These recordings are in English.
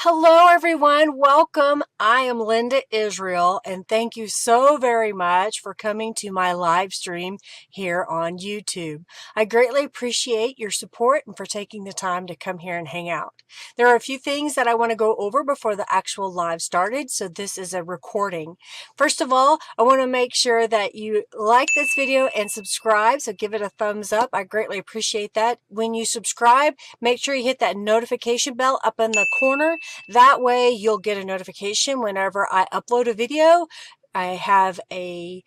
Hello, everyone. Welcome. I am Linda Israel, and thank you so very much for coming to my live stream here on YouTube. I greatly appreciate your support and for taking the time to come here and hang out. There are a few things that I want to go over before the actual live started, so this is a recording. First of all, I want to make sure that you like this video and subscribe, so give it a thumbs up. I greatly appreciate that. When you subscribe, make sure you hit that notification bell up in the corner. That way you'll get a notification whenever I upload a video. I have a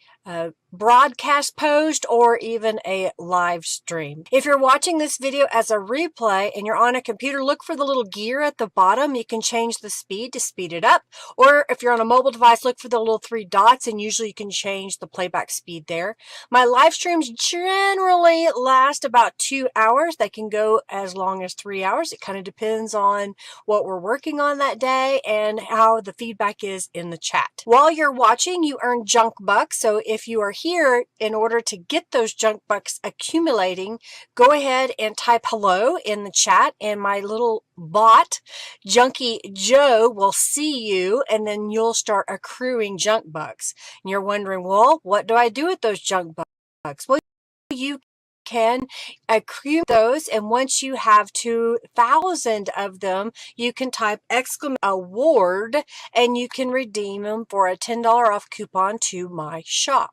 broadcast post or even a live stream. If you're watching this video as a replay and you're on a computer, look for the little gear at the bottom. You can change the speed to speed it up. Or if you're on a mobile device, look for the little three dots and usually you can change the playback speed there. My live streams generally last about 2 hours. They can go as long as 3 hours. It kind of depends on what we're working on that day and how the feedback is in the chat. While you're watching, you earn junk bucks. So if you are here in order to get those junk bucks accumulating, go ahead and type hello in the chat and my little bot, Junkie Joe, will see you and then you'll start accruing junk bucks. And you're wondering, well, what do I do with those junk bucks? Well, you can accrue those, and once you have 2,000 of them, you can type !award and you can redeem them for a $10 off coupon to my shop.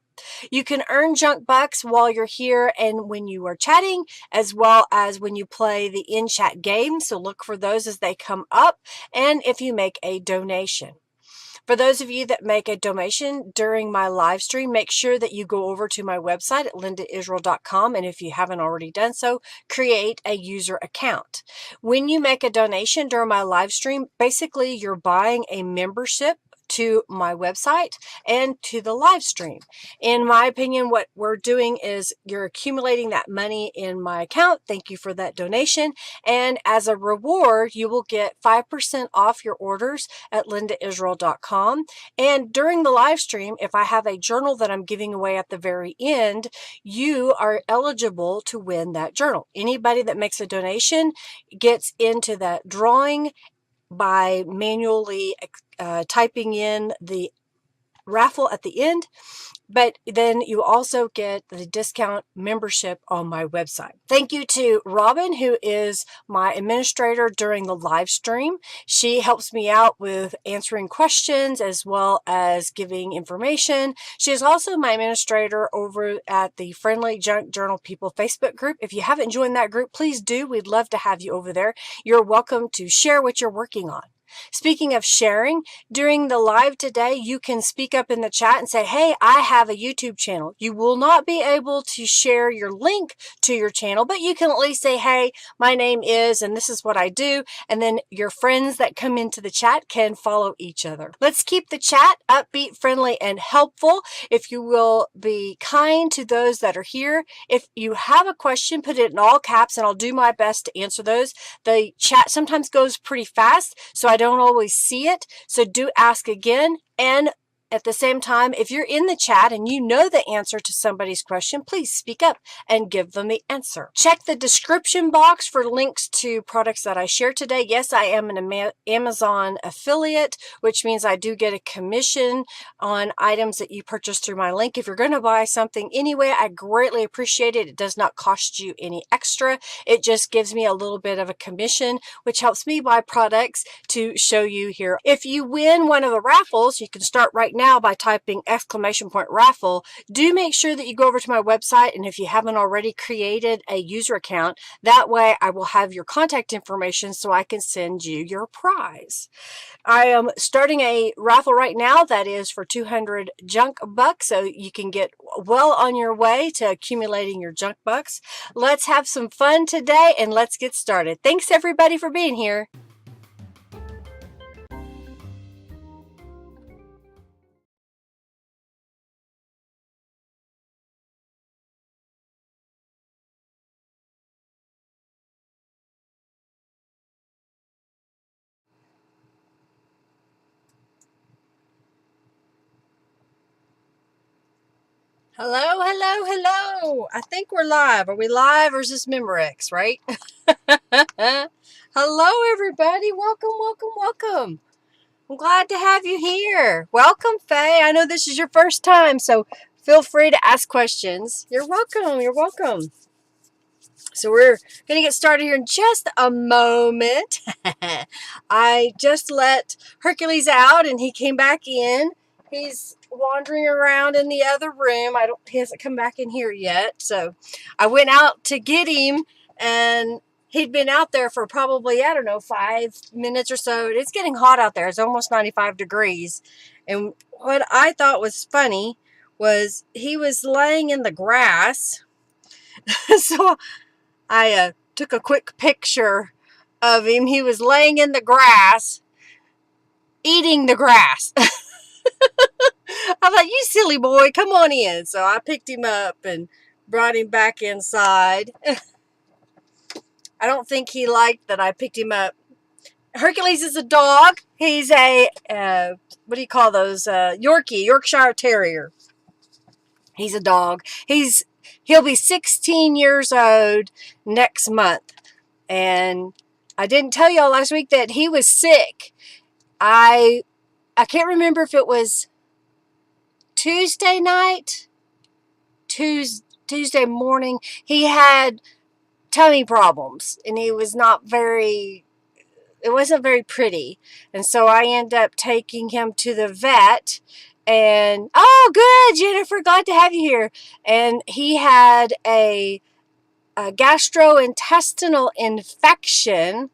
You can earn junk bucks while you're here and when you are chatting, as well as when you play the in-chat game. So look for those as they come up, and if you make a donation. For those of you that make a donation during my live stream, make sure that you go over to my website at lindaisrael.com, and if you haven't already done so, create a user account. When you make a donation during my live stream, basically you're buying a membership to my website and to the live stream. In my opinion, what we're doing is you're accumulating that money in my account. Thank you for that donation. And as a reward, you will get 5% off your orders at lindaisrael.com. And during the live stream, if I have a journal that I'm giving away at the very end, you are eligible to win that journal. Anybody that makes a donation gets into that drawing by manually typing in the raffle at the end, but then you also get the discount membership on my website. Thank you to Robin, who is my administrator during the live stream. She helps me out with answering questions as well as giving information. She is also my administrator over at the Friendly Junk Journal People Facebook group. If you haven't joined that group, please do. We'd love to have you over there. You're welcome to share what you're working on. Speaking of sharing, during the live today, you can speak up in the chat and say, hey, I have a YouTube channel. You will not be able to share your link to your channel, but you can at least say, hey, my name is, and this is what I do. And then your friends that come into the chat can follow each other. Let's keep the chat upbeat, friendly, and helpful. If you will be kind to those that are here. If you have a question, put it in all caps and I'll do my best to answer those. The chat sometimes goes pretty fast, so I don't always see it, so do ask again. And at the same time, if you're in the chat and you know the answer to somebody's question, please speak up and give them the answer. Check the description box for links to products that I share today. Yes, I am an Amazon affiliate, which means I do get a commission on items that you purchase through my link. If you're going to buy something anyway, I greatly appreciate it. It does not cost you any extra. It just gives me a little bit of a commission, which helps me buy products to show you here. If you win one of the raffles, you can start right now by typing !raffle. Do make sure that you go over to my website, and if you haven't already created a user account, that way I will have your contact information so I can send you your prize. I am starting a raffle right now that is for 200 junk bucks, so you can get well on your way to accumulating your junk bucks. Let's have some fun today and let's get started. Thanks everybody for being here. Hello, hello, hello. I think we're live. Are we live or is this Memorex, right? Hello, everybody. Welcome, welcome, welcome. I'm glad to have you here. Welcome, Faye. I know this is your first time, so feel free to ask questions. You're welcome. You're welcome. So we're going to get started here in just a moment. I just let Hercules out and he came back in. He's wandering around in the other room. He hasn't come back in here yet. So I went out to get him and he'd been out there for probably, 5 minutes or so. It's getting hot out there. It's almost 95 degrees. And what I thought was funny was he was laying in the grass. So I took a quick picture of him. He was laying in the grass, eating the grass. I thought, you silly boy, come on in. So I picked him up and brought him back inside. I don't think he liked that I picked him up. Hercules is a dog. He's a, what do you call those? Yorkshire Terrier. He's a dog. He'll be 16 years old next month. And I didn't tell y'all last week that he was sick. I can't remember if it was Tuesday night, Tuesday morning. He had tummy problems and he was it wasn't very pretty. And so I ended up taking him to the vet and, oh, good, Jennifer, glad to have you here. And he had a gastrointestinal infection,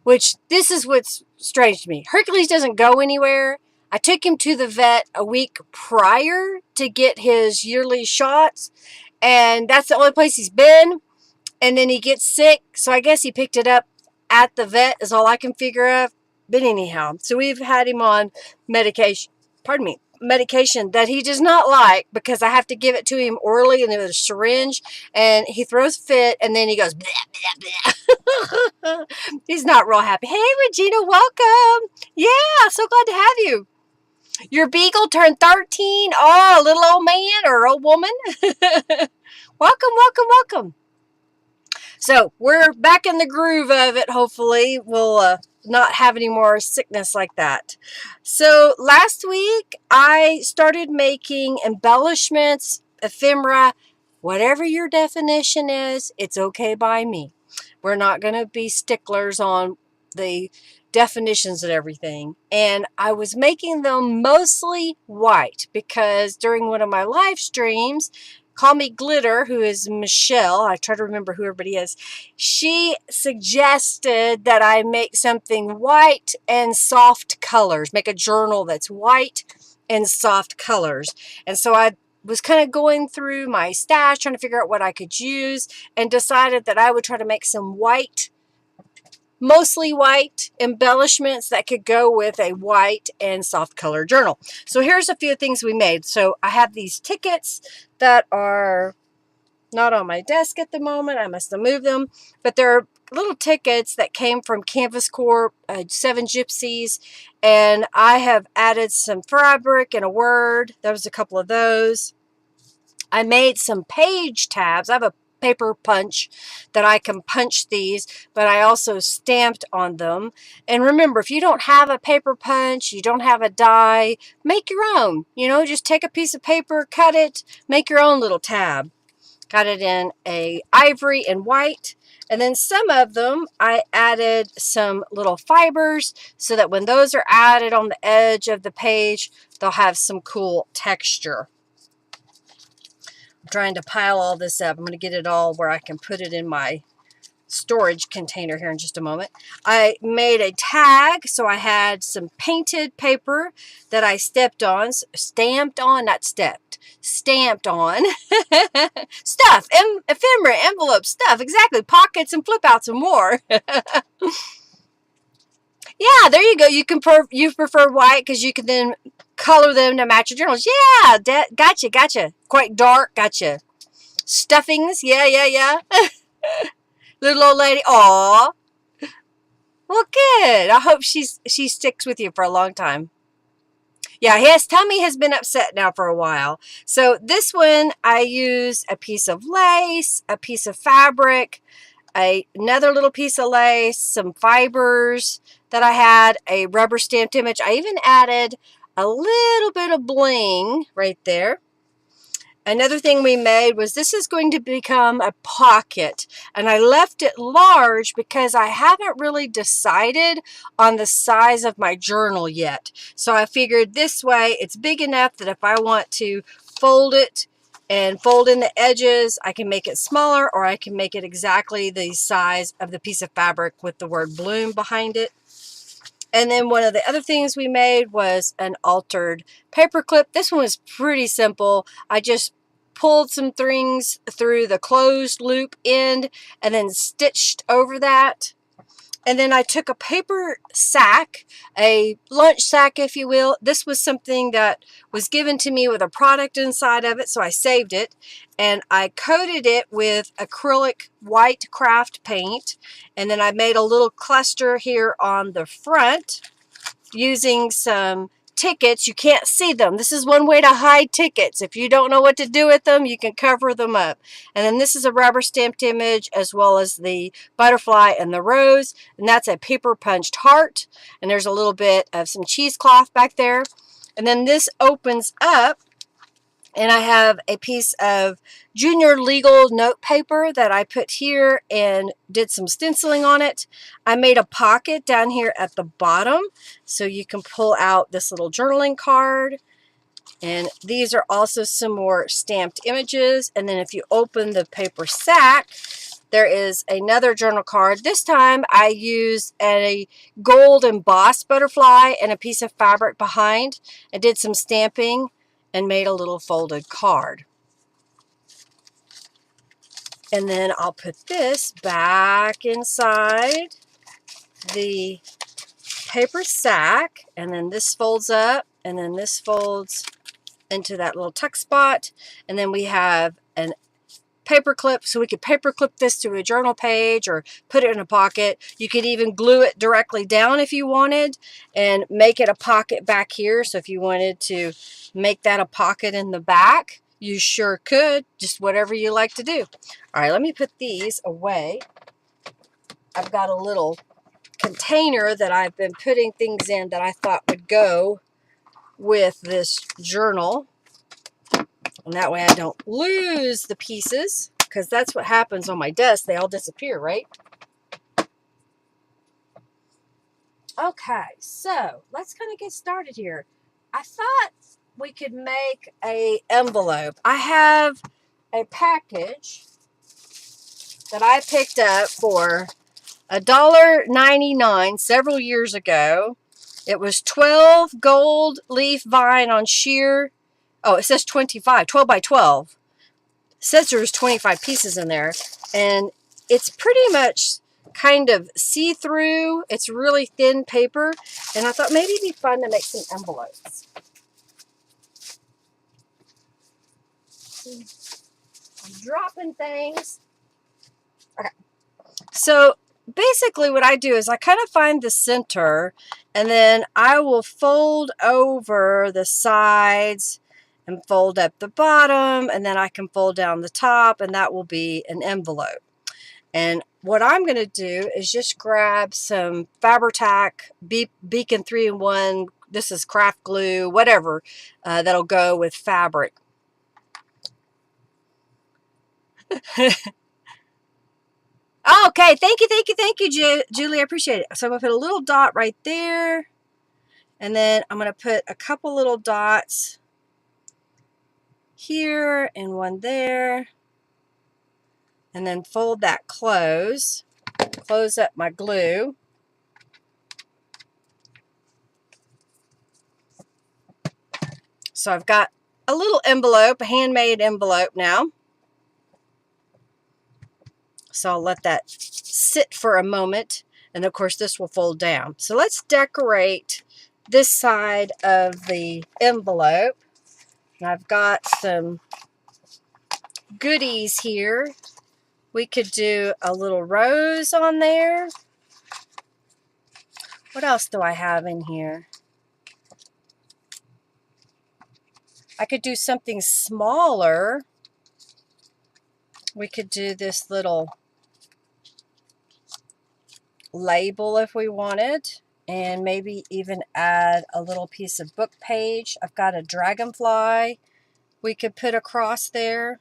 which this is what's strange to me. Hercules doesn't go anywhere. I took him to the vet a week prior to get his yearly shots, and that's the only place he's been. And then he gets sick, so I guess he picked it up at the vet is all I can figure out. But anyhow, so we've had him on medication that he does not like because I have to give it to him orally and with a syringe, and he throws fit and then he goes blah, blah, blah. He's not real happy. Hey, Regina, welcome. Yeah, so glad to have you. Your beagle turned 13. Oh, little old man or old woman. Welcome, welcome, welcome. So we're back in the groove of it. Hopefully we'll not have any more sickness like that. So last week I started making embellishments, ephemera, whatever your definition is, it's okay by me. We're not going to be sticklers on the definitions and everything. And I was making them mostly white because during one of my live streams, Call Me Glitter, who is Michelle, I try to remember who everybody is, she suggested that I make something white and soft colors, make a journal that's white and soft colors. And so I was kind of going through my stash, trying to figure out what I could use, and decided that I would try to make some white, mostly white embellishments that could go with a white and soft color journal. So here's a few things we made. So I have these tickets that are not on my desk at the moment. I must have moved them, but they're little tickets that came from Canvas Corp, 7 Gypsies, and I have added some fabric and a word. There was a couple of those. I made some page tabs. I have a paper punch that I can punch these, but I also stamped on them. And remember, if you don't have a paper punch, you don't have a die, make your own. Just take a piece of paper, cut it, make your own little tab. Got it in a ivory and white. And then some of them, I added some little fibers so that when those are added on the edge of the page, they'll have some cool texture. I'm trying to pile all this up. I'm going to get it all where I can put it in my storage container here in just a moment. I made a tag, so I had some painted paper that I stamped on, stamped on. Stuff, ephemera, envelope, stuff, exactly, pockets and flip outs and more. Yeah, there you go. You prefer white because you can then color them to match your journals. Yeah, gotcha. Quite dark, gotcha. Stuffings, yeah. Little old lady, aw. Well, good. I hope she sticks with you for a long time. Yeah, his tummy has been upset now for a while. So this one, I use a piece of lace, a piece of fabric, another little piece of lace, some fibers that I had, a rubber stamped image. I even added a little bit of bling right there. Another thing we made was this is going to become a pocket, and I left it large because I haven't really decided on the size of my journal yet. So I figured this way it's big enough that if I want to fold it and fold in the edges, I can make it smaller, or I can make it exactly the size of the piece of fabric with the word bloom behind it. And then one of the other things we made was an altered paper clip. This one was pretty simple. I just pulled some strings through the closed loop end and then stitched over that. And then I took a paper sack, a lunch sack, if you will. This was something that was given to me with a product inside of it, so I saved it. And I coated it with acrylic white craft paint. And then I made a little cluster here on the front using some tickets. You can't see them. This is one way to hide tickets. If you don't know what to do with them, you can cover them up. And then this is a rubber stamped image, as well as the butterfly and the rose. And that's a paper punched heart. And there's a little bit of some cheesecloth back there. And then this opens up, and I have a piece of junior legal note paper that I put here and did some stenciling on it. I made a pocket down here at the bottom, so you can pull out this little journaling card. And these are also some more stamped images. And then if you open the paper sack, there is another journal card. This time I used a gold embossed butterfly and a piece of fabric behind. I did some stamping and made a little folded card. And then I'll put this back inside the paper sack, and then this folds up, and then this folds into that little tuck spot. And then we have an paper clip, so we could paper clip this to a journal page or put it in a pocket. You could even glue it directly down if you wanted and make it a pocket back here. So if you wanted to make that a pocket in the back, you sure could. Just whatever you like to do. All right, let me put these away. I've got a little container that I've been putting things in that I thought would go with this journal. And that way I don't lose the pieces, because that's what happens on my desk. They all disappear, right? Okay, so let's kind of get started here. I thought we could make an envelope. I have a package that I picked up for $1.99 several years ago. It was 12 gold leaf vine on sheer. Oh, it says 25, 12 by 12. It says there's 25 pieces in there. And it's pretty much kind of see-through. It's really thin paper. And I thought maybe it'd be fun to make some envelopes. I'm dropping things. Okay. So basically what I do is I kind of find the center, and then I will fold over the sides and fold up the bottom, and then I can fold down the top, and that will be an envelope. And what I'm going to do is just grab some Fabri-Tac Beacon 3-in-1. This is craft glue, whatever, that'll go with fabric. Okay, thank you, Julie. I appreciate it. So I'm going to put a little dot right there. And then I'm going to put a couple little dots here and one there. And then fold that close. Close up my glue. So I've got a little envelope, a handmade envelope now. So I'll let that sit for a moment. And of course this will fold down. So let's decorate this side of the envelope. And I've got some goodies here. We could do a little rose on there. What else do I have in here? I could do something smaller. We could do this little label if we wanted, and maybe even add a little piece of book page. I've got a dragonfly we could put across there.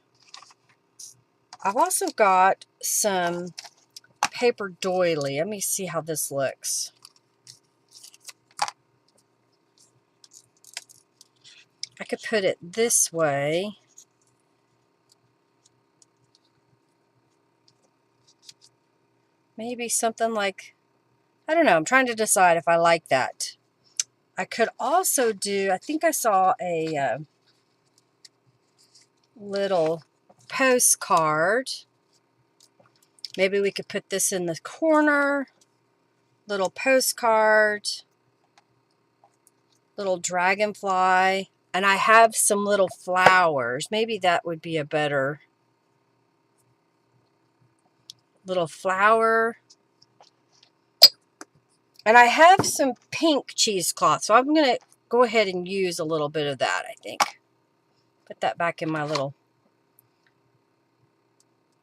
I've also got some paper doily. Let me see how this looks. I could put it this way. Maybe something like, I don't know, I'm trying to decide if I like that. I could also do, I think I saw a little postcard. Maybe we could put this in the corner. Little postcard. Little dragonfly. And I have some little flowers. Maybe that would be a better little flower. And I have some pink cheesecloth, so I'm going to go ahead and use a little bit of that, I think. Put that back in my little,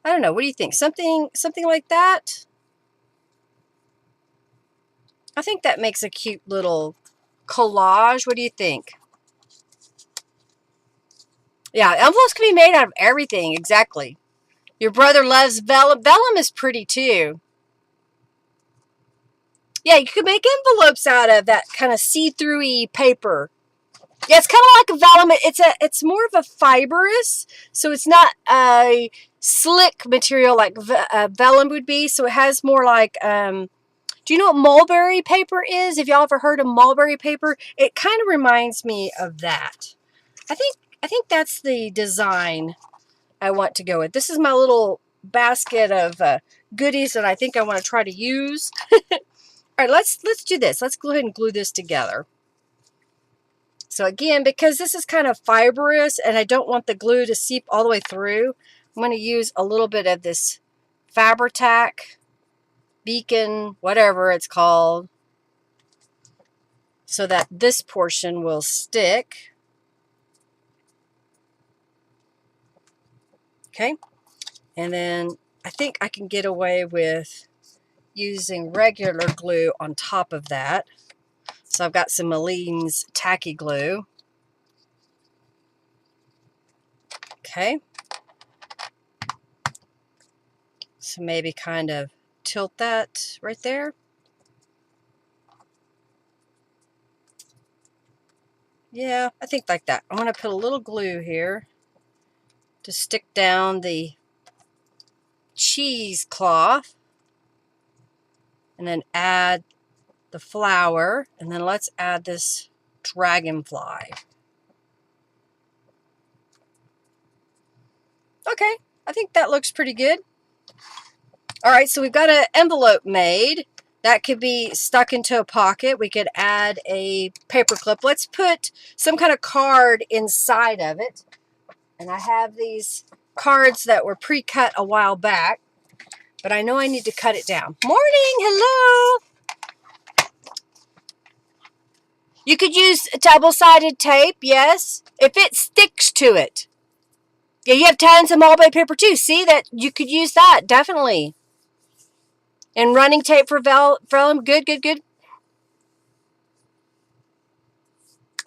I don't know, what do you think? Something like that? I think that makes a cute little collage. What do you think? Yeah, envelopes can be made out of everything, exactly. Your brother loves vellum. Vellum is pretty too. Yeah, you could make envelopes out of that kind of see-through-y paper. Yeah, it's kind of like a vellum. It's more of a fibrous, so it's not a slick material like vellum would be. So it has more like, do you know what mulberry paper is? If y'all ever heard of mulberry paper, it kind of reminds me of that. I think that's the design I want to go with. This is my little basket of goodies that I think I want to try to use. All right, let's do this. Let's go ahead and glue this together. So again, because this is kind of fibrous and I don't want the glue to seep all the way through, I'm going to use a little bit of this Fabri-Tac, Beacon, whatever it's called, so that this portion will stick. Okay, and then I think I can get away with using regular glue on top of that. So I've got some Aleene's tacky glue. Okay. So maybe kind of tilt that right there. Yeah, I think like that. I'm going to put a little glue here to stick down the cheesecloth, and then add the flower, and then let's add this dragonfly. Okay, I think that looks pretty good. All right, so we've got an envelope made. That could be stuck into a pocket. We could add a paper clip. Let's put some kind of card inside of it. And I have these cards that were pre-cut a while back, but I know I need to cut it down. Morning, hello. You could use double-sided tape, yes, if it sticks to it. Yeah, you have tons of mulberry paper too. See that you could use that, definitely. And running tape for vellum, good, good, good.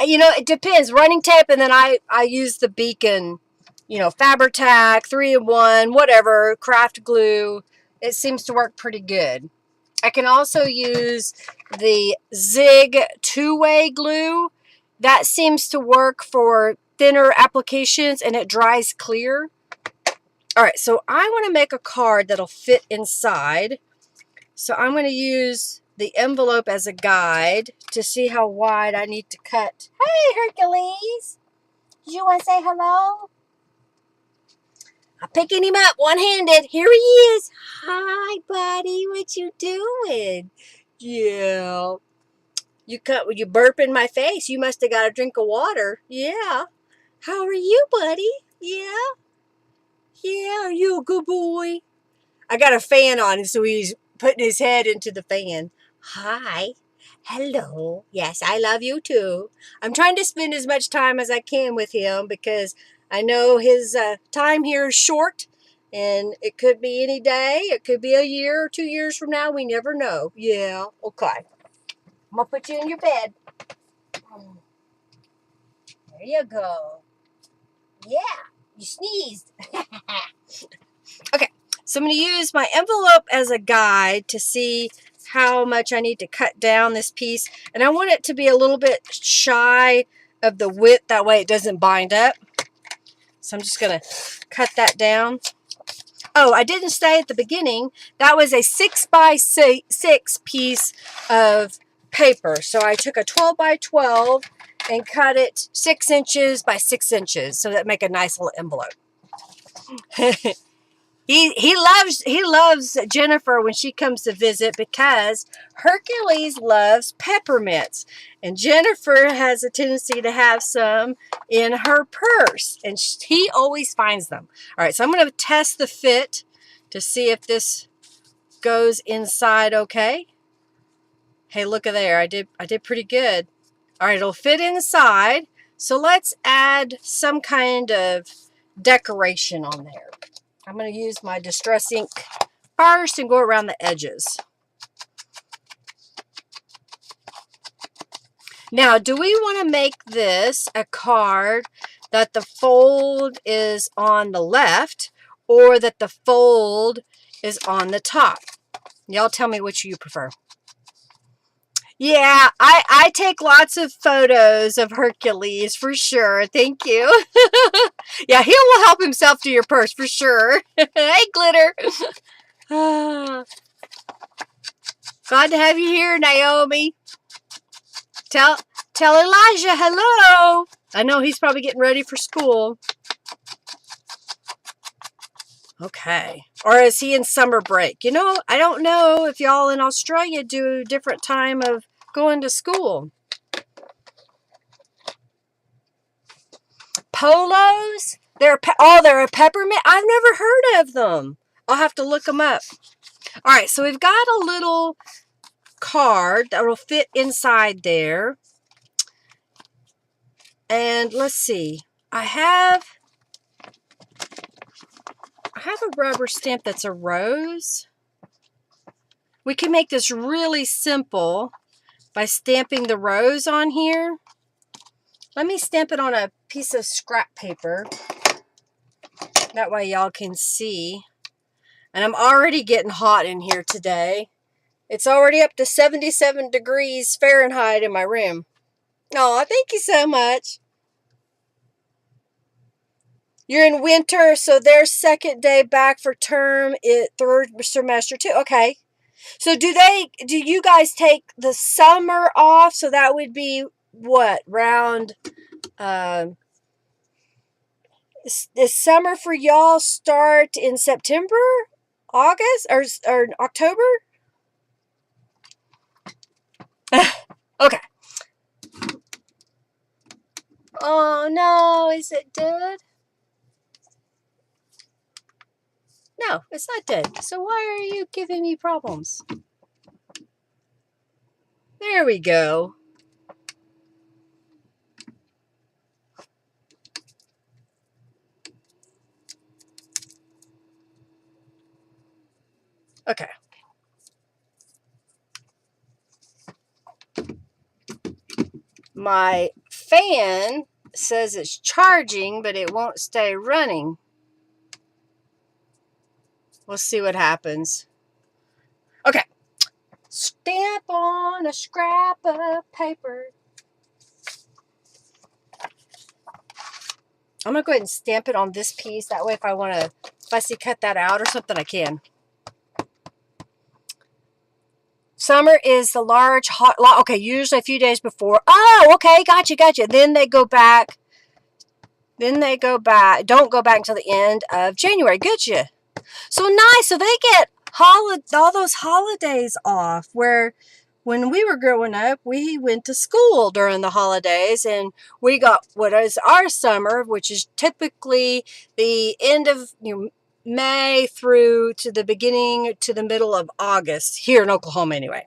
You know, it depends. Running tape, and then I use the Beacon, you know, Fabri-Tac, 3-in-1, whatever, craft glue. It seems to work pretty good. I can also use the Zig two-way glue. That seems to work for thinner applications, and it dries clear. All right, so I want to make a card that'll fit inside. So I'm going to use the envelope as a guide to see how wide I need to cut. Hey, Hercules. Did you want to say hello? I'm picking him up one-handed. Here he is. Hi, buddy. What you doing? Yeah. You burp in my face. You must have got a drink of water. Yeah. How are you, buddy? Yeah. Yeah. Are you a good boy? I got a fan on, so he's putting his head into the fan. Hi. Hello. Yes, I love you too. I'm trying to spend as much time as I can with him because I know his time here is short and it could be any day. It could be a year or 2 years from now. We never know. Yeah, okay. I'm going to put you in your bed. There you go. Yeah, you sneezed. Okay, so I'm going to use my envelope as a guide to see how much I need to cut down this piece. And I want it to be a little bit shy of the width. That way it doesn't bind up. So I'm just going to cut that down. Oh, I didn't say at the beginning, that was a 6x6 piece of paper. So I took a 12x12 and cut it 6 inches by 6 inches. So that make a nice little envelope. He loves Jennifer when she comes to visit because Hercules loves peppermints, and Jennifer has a tendency to have some in her purse, and he always finds them. All right, so I'm going to test the fit to see if this goes inside okay. Hey, look at there. I did pretty good. All right, it'll fit inside. So let's add some kind of decoration on there. I'm going to use my Distress ink first and go around the edges. Now, do we want to make this a card that the fold is on the left or that the fold is on the top? Y'all tell me which you prefer. Yeah, I take lots of photos of Hercules for sure. Thank you. Yeah, he will help himself to your purse for sure. Hey, Glitter. Glad to have you here, Naomi. Tell Elijah hello. I know he's probably getting ready for school. Okay. Or is he in summer break? You know, I don't know if y'all in Australia do a different time of going to school. Polos? They're a peppermint? I've never heard of them. I'll have to look them up. All right, so we've got a little card that will fit inside there. And let's see. I have a rubber stamp that's a rose. We can make this really simple by stamping the rose on here. Let me stamp it on a piece of scrap paper. That way y'all can see. And I'm already getting hot in here today. It's already up to 77 degrees Fahrenheit in my room. Oh, thank you so much. You're in winter, so their second day back for term, third semester too. Okay. So do you guys take the summer off? So that would be what? Round, is summer for y'all start in September? August? Or October? Okay. Oh no, is it dead? No, it's not dead. So why are you giving me problems? There we go. Okay. My fan says it's charging, but it won't stay running. We'll see what happens. Okay. Stamp on a scrap of paper. I'm going to go ahead and stamp it on this piece. That way if I see cut that out or something, I can. Summer is the large hot lot. Okay, usually a few days before. Oh, okay, gotcha. Then they go back. Don't go back until the end of January. Gotcha. So nice. So they get all those holidays off. Where when we were growing up, we went to school during the holidays, and we got what is our summer, which is typically the end of May through to the middle of August here in Oklahoma, anyway.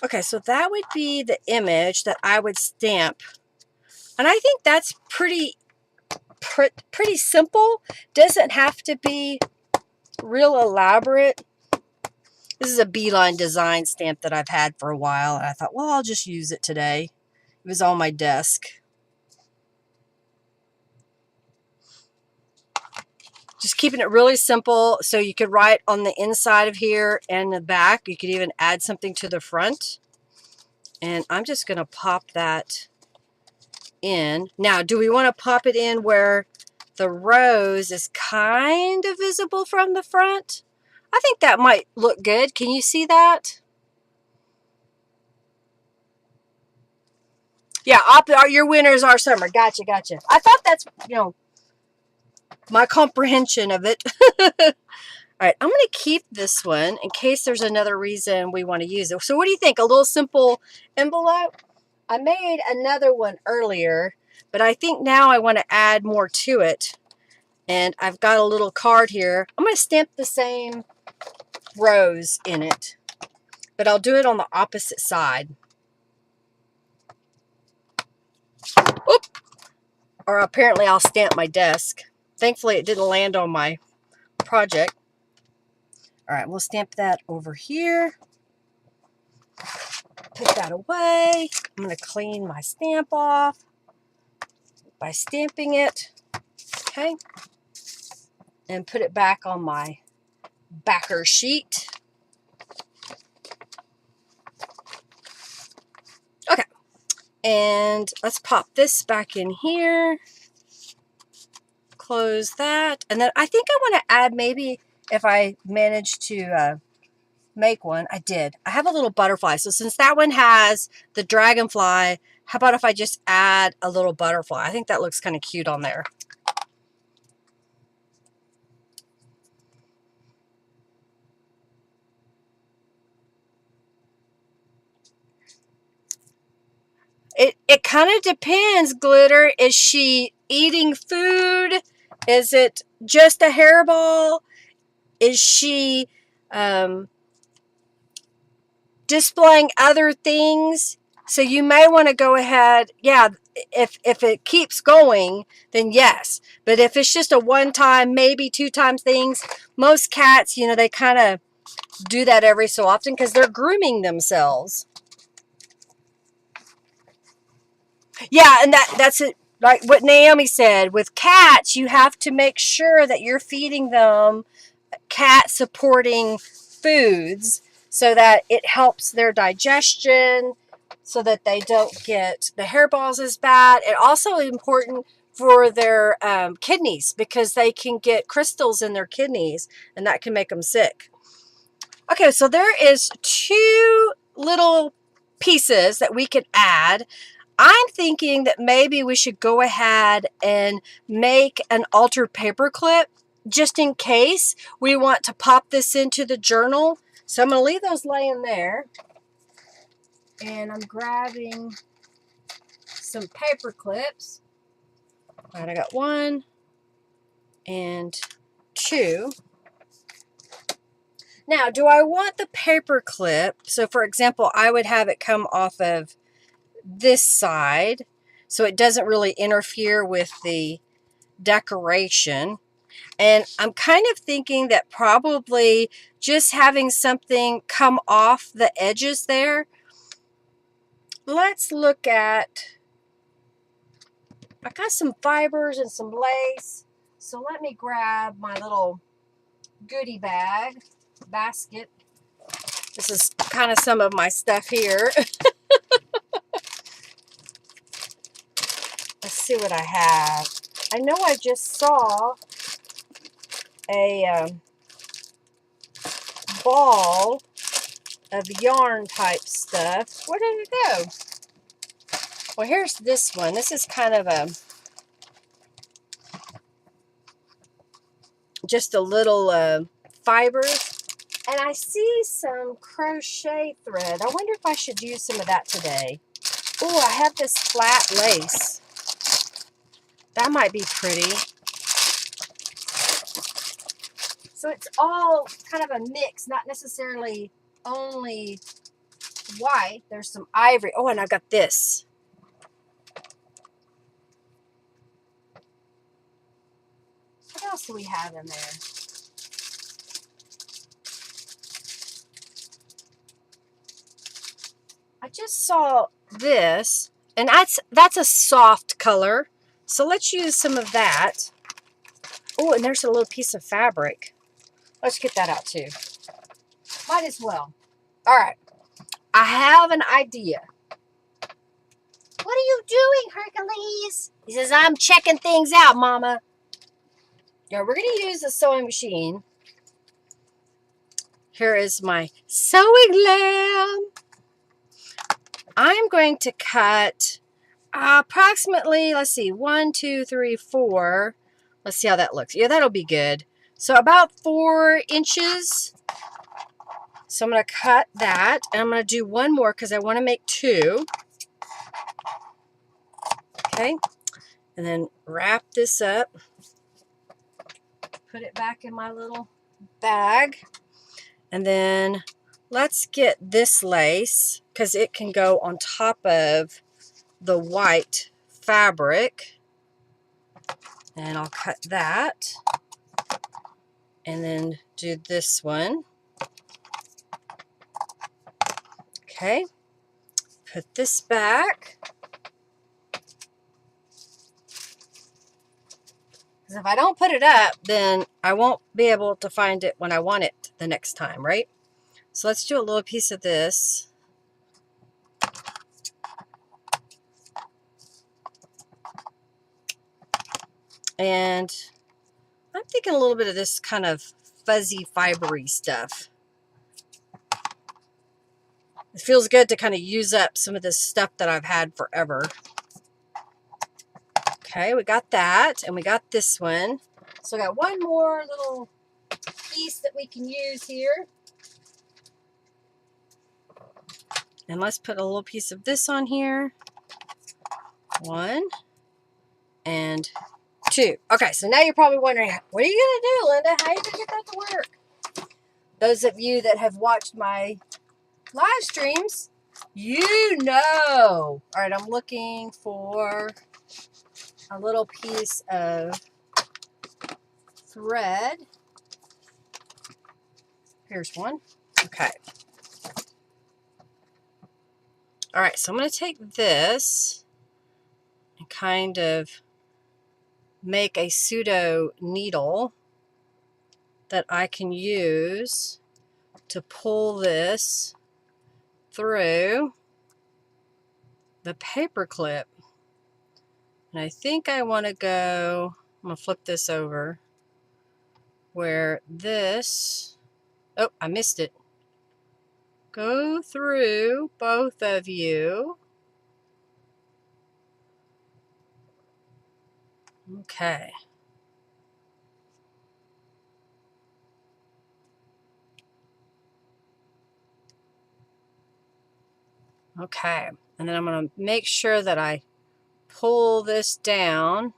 Okay, so that would be the image that I would stamp. And I think that's pretty simple. Doesn't have to be real elaborate. This is a Beeline design stamp that I've had for a while, and I thought, well, I'll just use it today. It was on my desk. Just keeping it really simple, so you could write on the inside of here and the back. You could even add something to the front. And I'm just going to pop that in. Now, do we want to pop it in where the rose is kind of visible from the front? I think that might look good. Can you see that? Yeah, your winners are summer. Gotcha, gotcha. I thought that's, my comprehension of it. All right, I'm going to keep this one in case there's another reason we want to use it. So what do you think? A little simple envelope? I made another one earlier, but I think now I want to add more to it. And I've got a little card here. I'm going to stamp the same rose in it, but I'll do it on the opposite side. Oop! Or apparently I'll stamp my desk. Thankfully it didn't land on my project. All right, we'll stamp that over here. Put that away. I'm going to clean my stamp off by stamping it. Okay. And put it back on my backer sheet. Okay. And let's pop this back in here. Close that. And then I think I want to add, maybe if I manage to make one. I did. I have a little butterfly. So since that one has the dragonfly, how about if I just add a little butterfly? I think that looks kind of cute on there. It kind of depends, Glitter. Is she eating food? Is it just a hairball? Is she displaying other things? So you may want to go ahead, yeah, if it keeps going, then yes. But if it's just a one-time, maybe two-time things, most cats, they kind of do that every so often because they're grooming themselves. Yeah, and that's it. Like what Naomi said, with cats, you have to make sure that you're feeding them cat supporting foods so that it helps their digestion, so that they don't get the hairballs as bad. It's also important for their kidneys, because they can get crystals in their kidneys and that can make them sick. Okay, so there is 2 little pieces that we could add. I'm thinking that maybe we should go ahead and make an altered paper clip just in case we want to pop this into the journal. So I'm going to leave those laying there. And I'm grabbing some paper clips. All right, I got 1 and 2. Now, do I want the paper clip? So for example, I would have it come off of this side so it doesn't really interfere with the decoration. And I'm kind of thinking that probably just having something come off the edges there. Let's look at, I got some fibers and some lace. So let me grab my little goodie basket. This is kind of some of my stuff here. Let's see what I have. I know I just saw a ball of yarn type stuff. Where did it go? Well, here's this one. This is kind of just a little fibers. And I see some crochet thread. I wonder if I should use some of that today. Oh, I have this flat lace. That might be pretty. So it's all kind of a mix, not necessarily only white. There's some ivory. Oh, and I got this. What else do we have in there? I just saw this, and that's a soft color. So let's use some of that. Oh, and there's a little piece of fabric. Let's get that out too. Might as well. All right. I have an idea. What are you doing, Hercules? He says, I'm checking things out, Mama. Yeah, we're going to use a sewing machine. Here is my sewing lamp. I'm going to cut approximately, let's see, 1, 2, 3, 4. Let's see how that looks. Yeah, that'll be good. So about 4 inches. So I'm going to cut that, and I'm going to do one more because I want to make 2. Okay, and then wrap this up. Put it back in my little bag. And then let's get this lace because it can go on top of the white fabric. And I'll cut that. And then do this one. Okay. Put this back. Because if I don't put it up, then I won't be able to find it when I want it the next time, right? So let's do a little piece of this. And I'm thinking a little bit of this kind of fuzzy, fibery stuff. It feels good to kind of use up some of this stuff that I've had forever. Okay, we got that, and we got this one. So I got one more little piece that we can use here. And let's put a little piece of this on here. 1 and 2. Okay, so now you're probably wondering, what are you going to do, Linda? How are you going to get that to work? Those of you that have watched my live streams, you know. All right, I'm looking for a little piece of thread. Here's one. Okay. All right, so I'm going to take this and kind of make a pseudo needle that I can use to pull this through the paper clip. And I think I want to go, I'm going to flip this over, where this, oh, I missed it. Go through both of you. Okay. Okay. And then I'm going to make sure that I pull this down.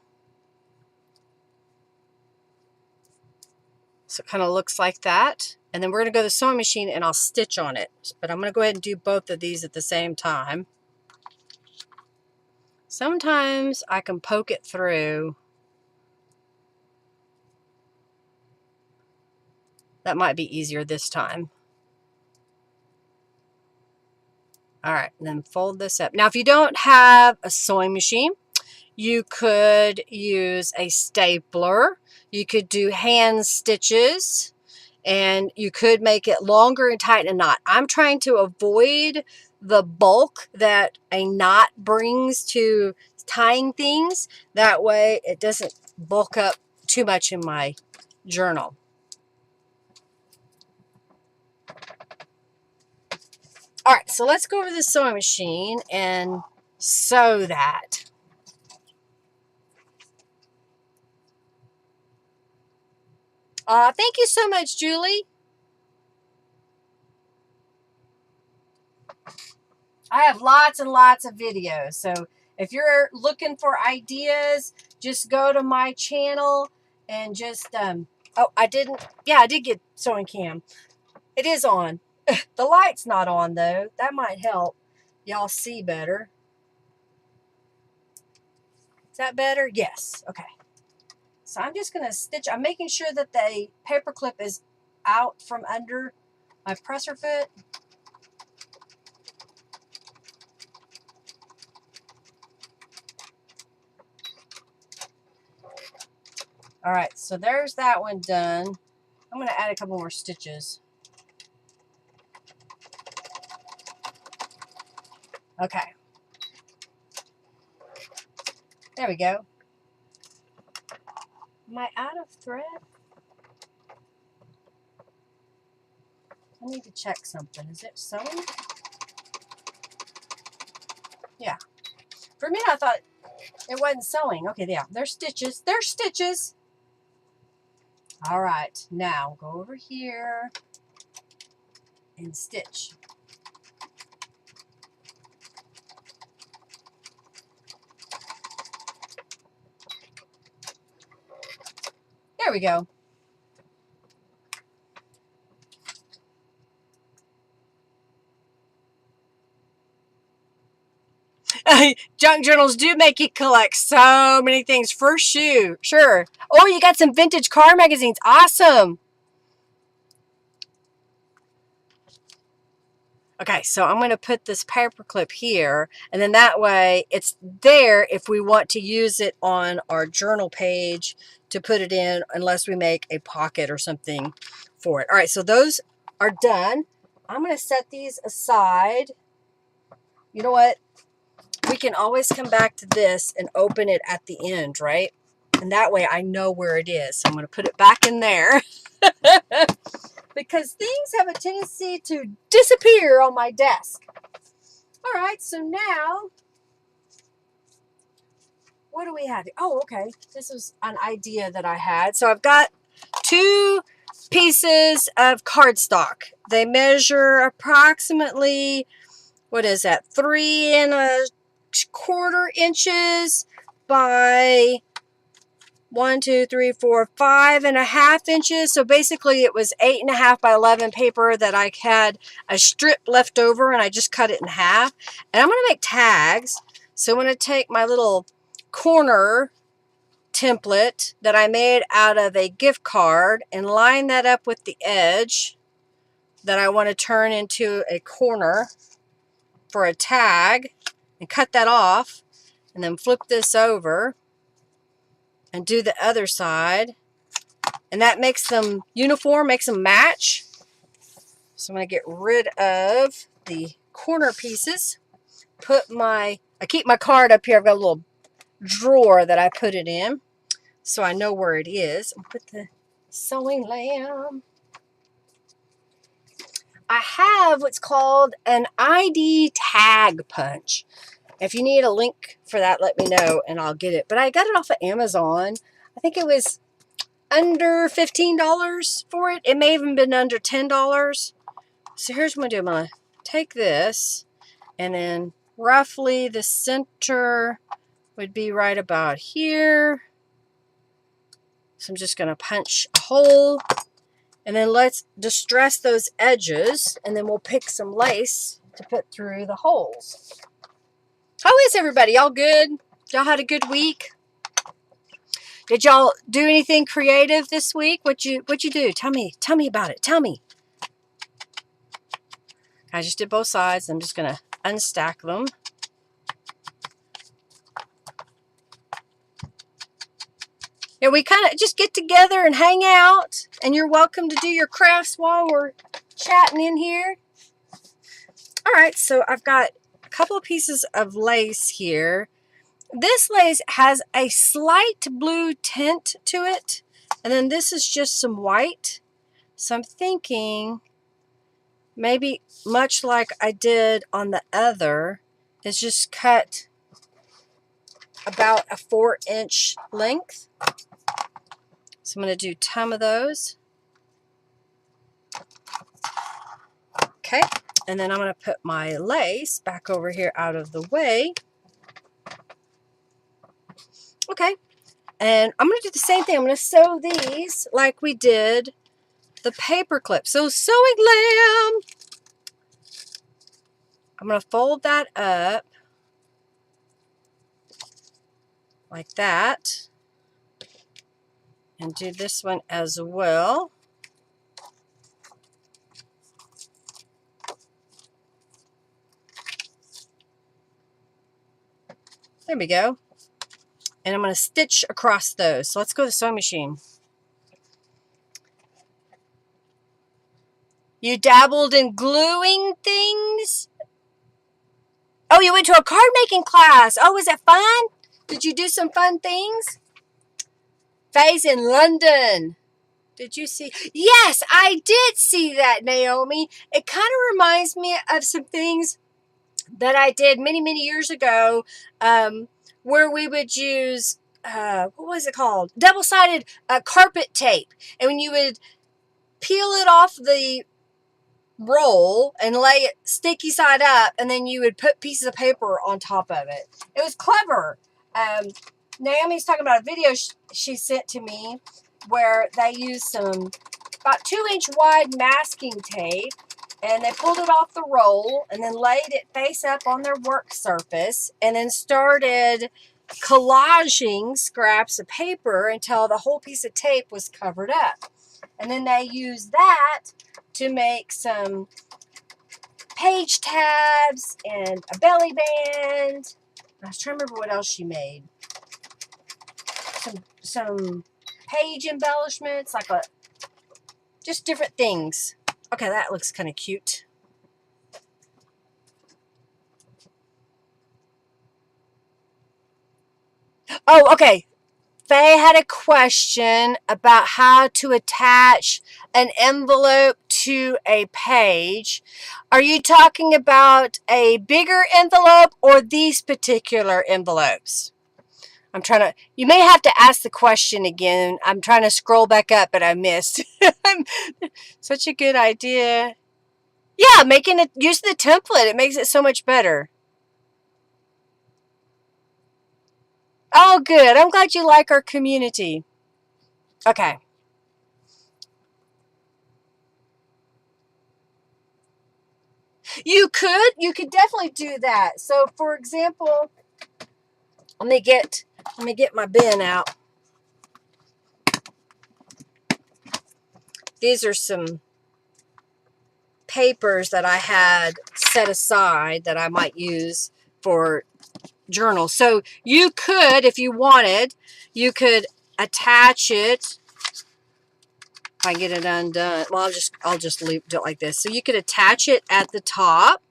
So it kind of looks like that. And then we're going to go to the sewing machine and I'll stitch on it. But I'm going to go ahead and do both of these at the same time. Sometimes I can poke it through. That might be easier this time. All right, and then fold this up. Now, if you don't have a sewing machine, you could use a stapler. You could do hand stitches, and you could make it longer and tighten a knot. I'm trying to avoid the bulk that a knot brings to tying things. That way it doesn't bulk up too much in my journal. All right, so let's go over to the sewing machine and sew that. Thank you so much, Julie. I have lots and lots of videos. So if you're looking for ideas, just go to my channel and just, oh, I did get Sewing Cam. It is on. The light's not on though. That might help y'all see better. Is that better? Yes. Okay. So I'm just going to stitch. I'm making sure that the paper clip is out from under my presser foot. All right, so there's that one done. I'm going to add a couple more stitches. Okay. There we go. Am I out of thread? I need to check something. Is it sewing? Yeah. For a minute, I thought it wasn't sewing. Okay, yeah. There's stitches. There's stitches. All right. Now go over here and stitch. There we go. Junk journals do make you collect so many things. First shoe, sure. Oh, you got some vintage car magazines. Awesome. Okay, so I'm going to put this paper clip here, and then that way it's there if we want to use it on our journal page to put it in, unless we make a pocket or something for it. All right, so those are done. I'm going to set these aside. You know what? We can always come back to this and open it at the end, right? And that way I know where it is. So I'm going to put it back in there. Because things have a tendency to disappear on my desk. All right, so now, what do we have? Oh, okay. This is an idea that I had. So I've got 2 pieces of cardstock. They measure approximately, what is that, 3 1/4 inches by 1, 2, 3, 4, 5.5 inches. So basically it was 8.5 by 11 paper that I had a strip left over, and I just cut it in half. And I'm going to make tags. So I'm going to take my little corner template that I made out of a gift card and line that up with the edge that I want to turn into a corner for a tag, and cut that off, and then flip this over and do the other side, and that makes them uniform, makes them match. So I'm going to get rid of the corner pieces. I keep my card up here. I've got a little drawer that I put it in, so I know where it is. I'll put the sewing lamb. I have what's called an ID tag punch. If you need a link for that, let me know and I'll get it. But I got it off of Amazon. I think it was under $15 for it. It may have even been under $10. So here's what I'm going to do. I'm going to take this, and then roughly the center would be right about here. So I'm just going to punch a hole, and then let's distress those edges, and then we'll pick some lace to put through the holes. How is everybody? Y'all good? Y'all had a good week? Did y'all do anything creative this week? What'd you do? Tell me about it. Tell me. I just did both sides. I'm just gonna unstack them. Yeah, we kind of just get together and hang out, and you're welcome to do your crafts while we're chatting in here. All right, so I've got a couple of pieces of lace here. This lace has a slight blue tint to it, and then this is just some white. So I'm thinking maybe much like I did on the other, is just cut about a 4-inch length. So I'm going to do 10 of those. Okay, and then I'm going to put my lace back over here out of the way. Okay, and I'm going to do the same thing. I'm going to sew these like we did the paper clip. So sewing lamb. I'm going to fold that up like that and do this one as well. There we go. And I'm going to stitch across those. So let's go to the sewing machine. You dabbled in gluing things? Oh, you went to a card making class. Oh, was it fun? Did you do some fun things? Faye's in London. Did you see? Yes, I did see that, Naomi. It kind of reminds me of some things that I did many, many years ago, where we would use, what was it called? Double-sided carpet tape. And when you would peel it off the roll and lay it sticky side up, and then you would put pieces of paper on top of it. It was clever. Naomi's talking about a video she sent to me where they used some about 2-inch wide masking tape, and they pulled it off the roll and then laid it face up on their work surface and then started collaging scraps of paper until the whole piece of tape was covered up. And then they used that to make some page tabs and a belly band. I was trying to remember what else she made. Some page embellishments, like just different things. Okay, that looks kind of cute. Oh, okay. Faye had a question about how to attach an envelope to a page. Are you talking about a bigger envelope or these particular envelopes? I'm trying to, you may have to ask the question again. I'm trying to scroll back up, but I missed. Such a good idea. Yeah, use the template. It makes it so much better. Oh, good. I'm glad you like our community. Okay. You could definitely do that. So, for example, let me get my bin out. These are some papers that I had set aside that I might use for journals. So you could, if you wanted, you could attach it. If I get it undone, well, I'll just leave it like this. So you could attach it at the top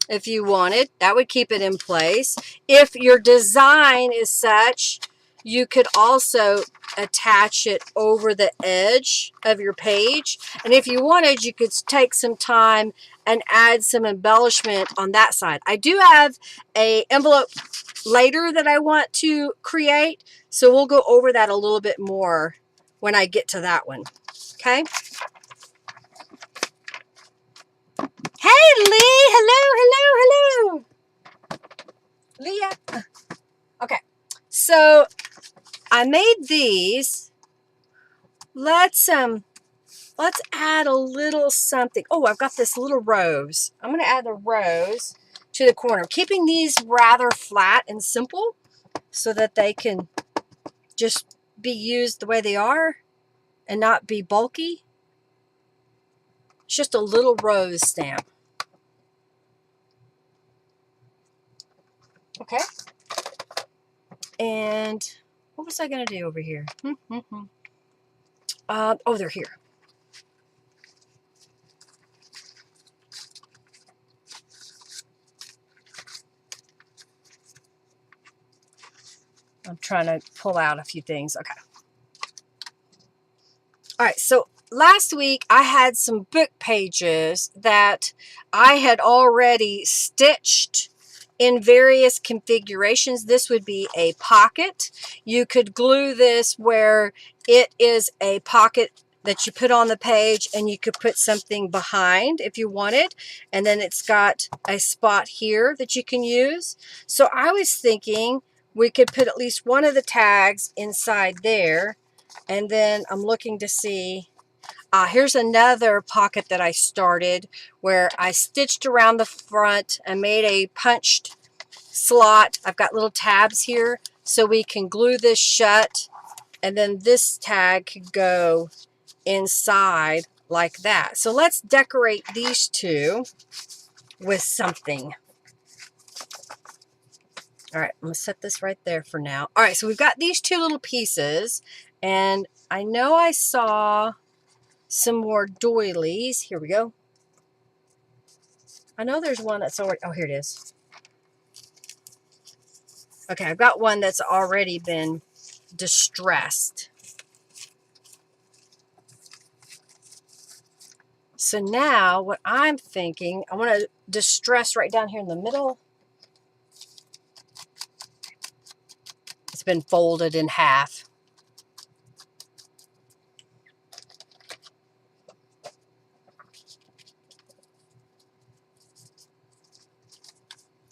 if you wanted. That would keep it in place. If your design is such, you could also attach it over the edge of your page. And if you wanted, you could take some time and add some embellishment on that side. I do have an envelope later that I want to create, so we'll go over that a little bit more when I get to that one. Okay? Hey, Lee! Hello, hello, hello! Leah. Okay, so I made these. Let's add a little something. Oh, I've got this little rose. I'm going to add the rose to the corner, keeping these rather flat and simple so that they can just be used the way they are and not be bulky. It's just a little rose stamp. Okay. And what was I going to do over here? Oh, they're here. I'm trying to pull out a few things. Okay. All right, so last week I had some book pages that I had already stitched in various configurations. This would be a pocket. You could glue this where it is a pocket that you put on the page, and you could put something behind if you wanted, and then it's got a spot here that you can use. So I was thinking we could put at least one of the tags inside there, and then I'm looking to see, Here's another pocket that I started where I stitched around the front and made a punched slot. I've got little tabs here so we can glue this shut, and then this tag could go inside like that. So let's decorate these two with something. All right, I'm gonna set this right there for now. All right, so we've got these two little pieces, and I know I saw some more doilies. Here we go. I know there's one that's already, oh, here it is. Okay, I've got one that's already been distressed. So now what I'm thinking, I want to distress right down here in the middle. It's been folded in half.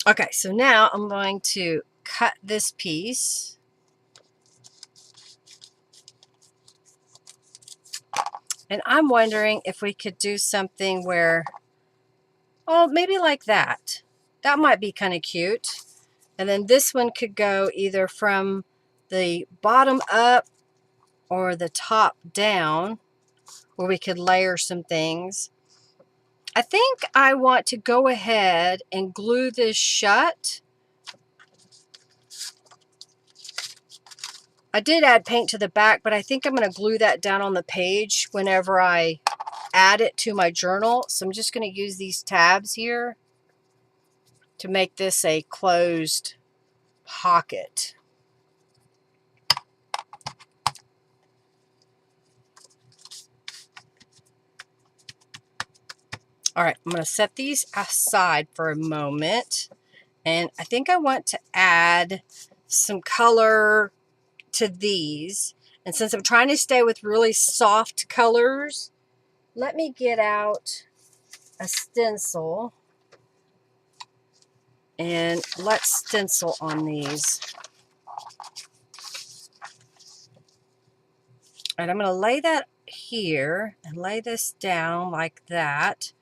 Okay, so now I'm going to cut this piece. And I'm wondering if we could do something where, oh, maybe like that. That might be kind of cute. And then this one could go either from the bottom up or the top down, where we could layer some things. I think I want to go ahead and glue this shut. I did add paint to the back, but I think I'm going to glue that down on the page whenever I add it to my journal. So I'm just going to use these tabs here to make this a closed pocket. All right, I'm going to set these aside for a moment. And I think I want to add some color to these. And since I'm trying to stay with really soft colors, let me get out a stencil and let's stencil on these. And I'm going to lay that here and lay this down like that.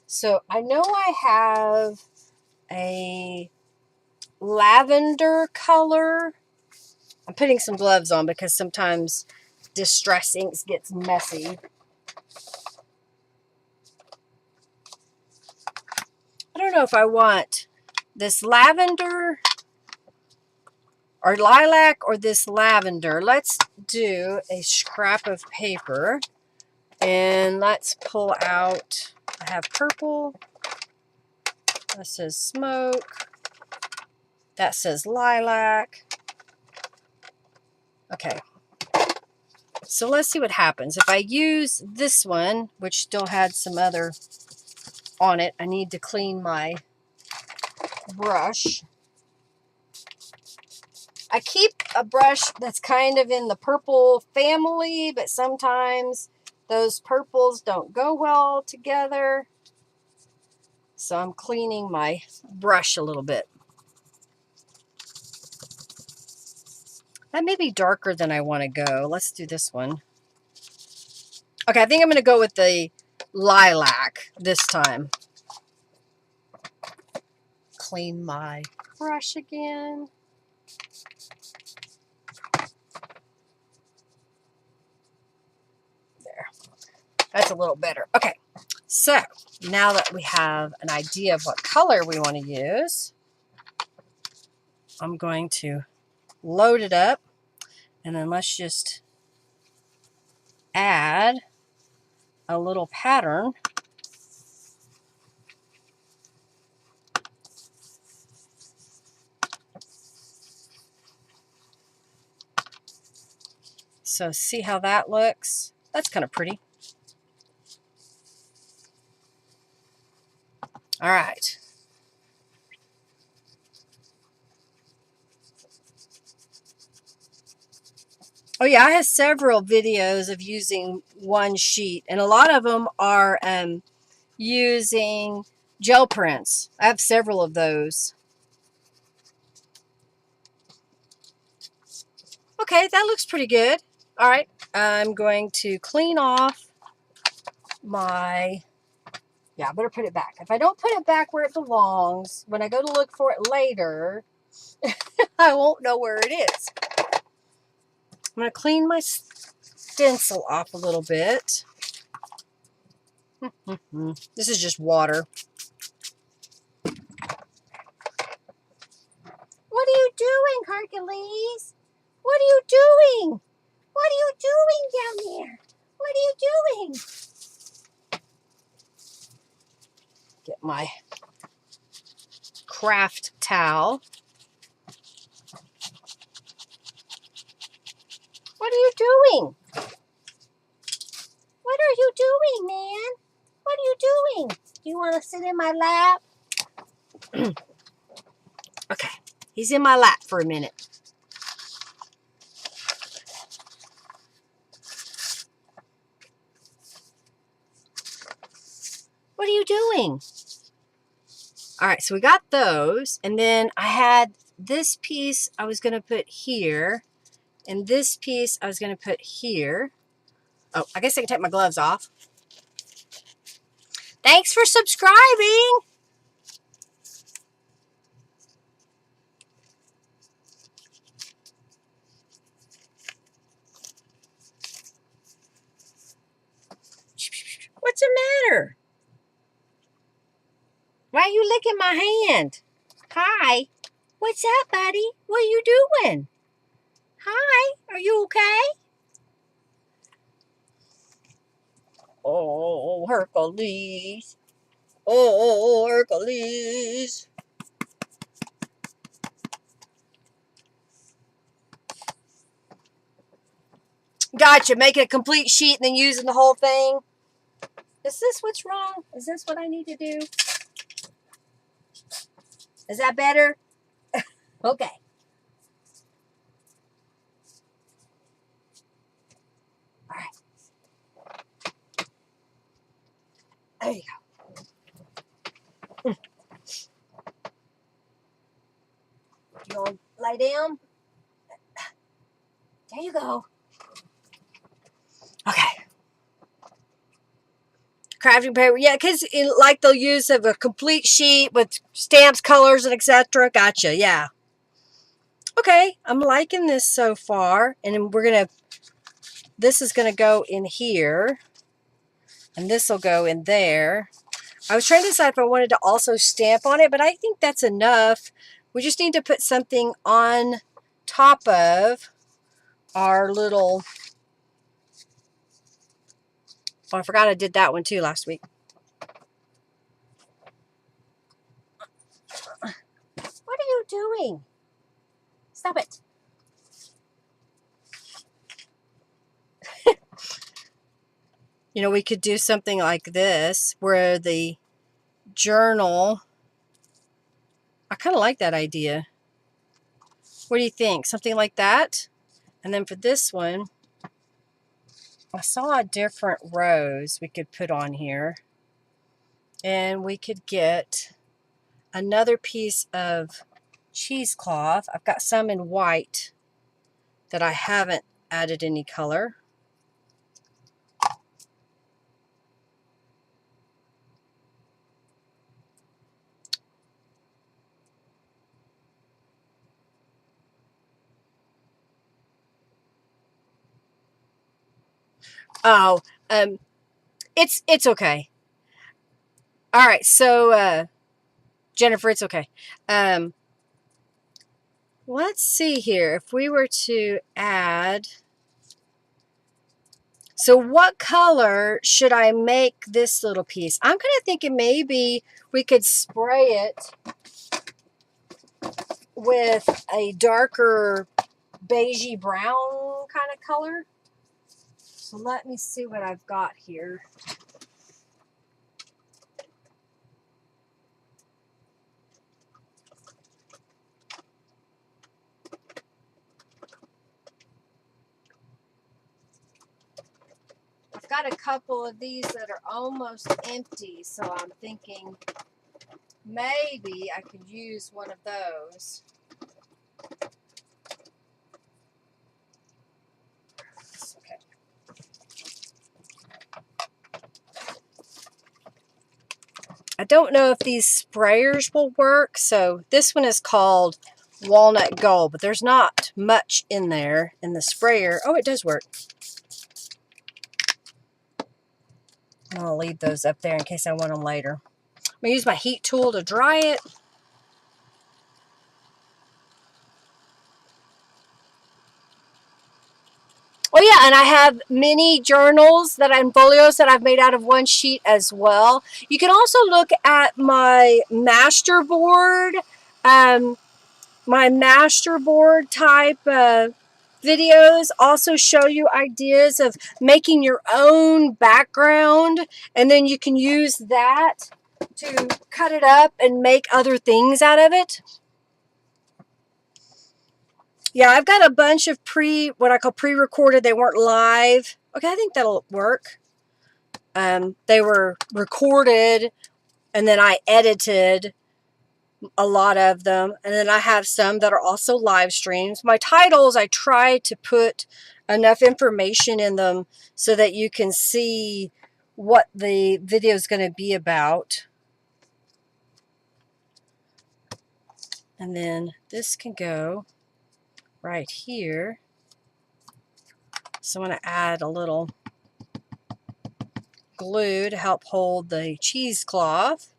So I know I have a lavender color. I'm putting some gloves on because sometimes Distress Inks gets messy. I don't know if I want this lavender or lilac or this lavender. Let's do a scrap of paper and let's pull out, I have purple, that says smoke, that says lilac. Okay, so let's see what happens. If I use this one, which still had some other on it, I need to clean my brush. I keep a brush that's kind of in the purple family, but sometimes those purples don't go well together. So I'm cleaning my brush a little bit. That may be darker than I want to go. Let's do this one. Okay, I think I'm going to go with the lilac this time. Clean my brush again. There. That's a little better. Okay, so now that we have an idea of what color we want to use, I'm going to load it up, and then let's just add a little pattern. So see how that looks? That's kind of pretty. All right. Oh yeah, I have several videos of using one sheet, and a lot of them are using gel prints. I have several of those. Okay, that looks pretty good. All right, I'm going to clean off my, yeah, I better put it back. If I don't put it back where it belongs, when I go to look for it later, I won't know where it is. I'm going to clean my stencil off a little bit. This is just water. What are you doing, Hercules? What are you doing? What are you doing down there? What are you doing? Get my craft towel. What are you doing? What are you doing, man? What are you doing? Do you want to sit in my lap? Okay, he's in my lap for a minute. What are you doing? All right, so we got those, and then I had this piece I was going to put here, and this piece I was going to put here. Oh, I guess I can take my gloves off. Thanks for subscribing. What's the matter? Why are you licking my hand? Hi. What's up, buddy? What are you doing? Hi. Are you okay? Oh, Hercules. Oh, Hercules. Gotcha. Making a complete sheet and then using the whole thing. Is this what's wrong? Is this what I need to do? Is that better? Okay. All right. There you go. You want to lie down? There you go. Okay. Crafting paper. Yeah, because like they'll use a complete sheet with stamps, colors, and etc. Gotcha. Yeah. Okay. I'm liking this so far. And then we're going to, this is going to go in here. And this will go in there. I was trying to decide if I wanted to also stamp on it, but I think that's enough. We just need to put something on top of our little... Oh, I forgot I did that one too last week. What are you doing? Stop it. You know, we could do something like this where the journal... I kind of like that idea. What do you think? Something like that? And then for this one, I saw a different rose we could put on here. And we could get another piece of cheesecloth. I've got some in white that I haven't added any color. Oh, it's okay. All right, so Jennifer, it's okay. Let's see here. If we were to add, so what color should I make this little piece? I'm kind of thinking maybe we could spray it with a darker beigey brown kind of color. So let me see what I've got here. I've got a couple of these that are almost empty, so I'm thinking maybe I could use one of those. Okay. I don't know if these sprayers will work. So this one is called Walnut Gold, but there's not much in there in the sprayer. Oh, it does work. I'll leave those up there in case I want them later. I'm going to use my heat tool to dry it. Oh yeah, and I have mini journals that I'm folios that I've made out of one sheet as well. You can also look at my master board, my master board type videos also show you ideas of making your own background, and then you can use that to cut it up and make other things out of it. Yeah, I've got a bunch of what I call pre-recorded. They weren't live. Okay, I think that'll work. They were recorded, and then I edited a lot of them. And then I have some that are also live streams. My titles, I try to put enough information in them so that you can see what the video is going to be about. And then this can go right here. So I'm going to add a little glue to help hold the cheesecloth.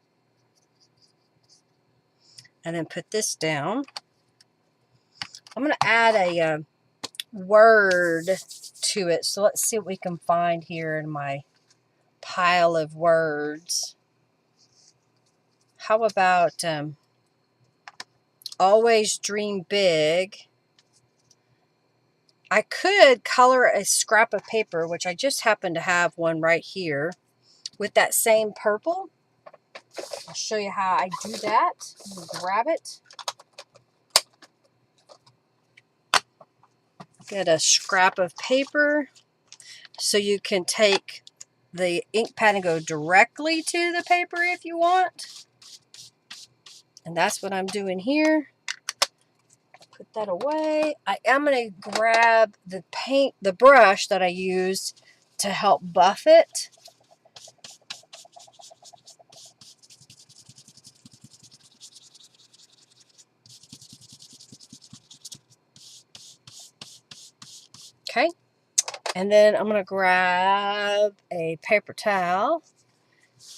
And then put this down. I'm going to add a word to it. So let's see what we can find here in my pile of words. How about always dream big? I could color a scrap of paper, which I just happen to have one right here, with that same purple. I'll show you how I do that. Grab it. Get a scrap of paper so you can take the ink pad and go directly to the paper if you want. And that's what I'm doing here. Put that away. I am going to grab the brush that I used to help buff it. Okay. And then I'm going to grab a paper towel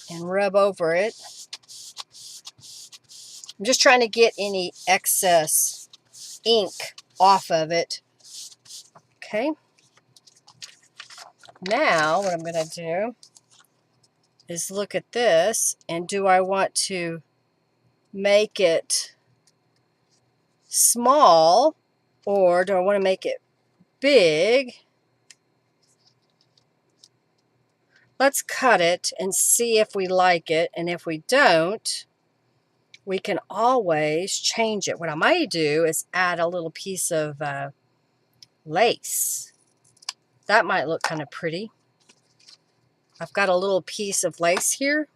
and rub over it. I'm just trying to get any excess ink off of it. Okay. Now what I'm going to do is look at this, and do I want to make it small or do I want to make it big? Let's cut it and see if we like it, and if we don't, we can always change it. What I might do is add a little piece of lace. That might look kind of pretty. I've got a little piece of lace here.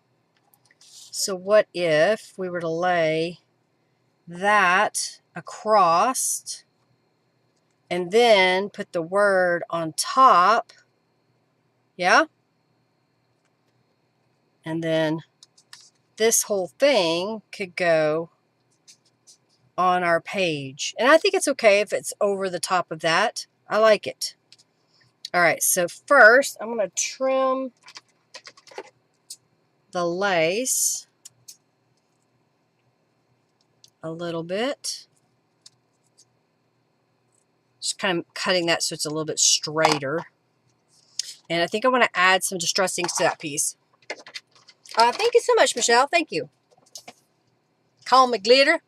So what if we were to lay that across and then put the word on top? Yeah? And then this whole thing could go on our page. And I think it's okay if it's over the top of that. I like it. All right, so first I'm going to trim the lace a little bit. Just kind of cutting that so it's a little bit straighter. And I think I want to add some distress inks to that piece. Thank you so much, Michelle. Thank you. Call me glitter.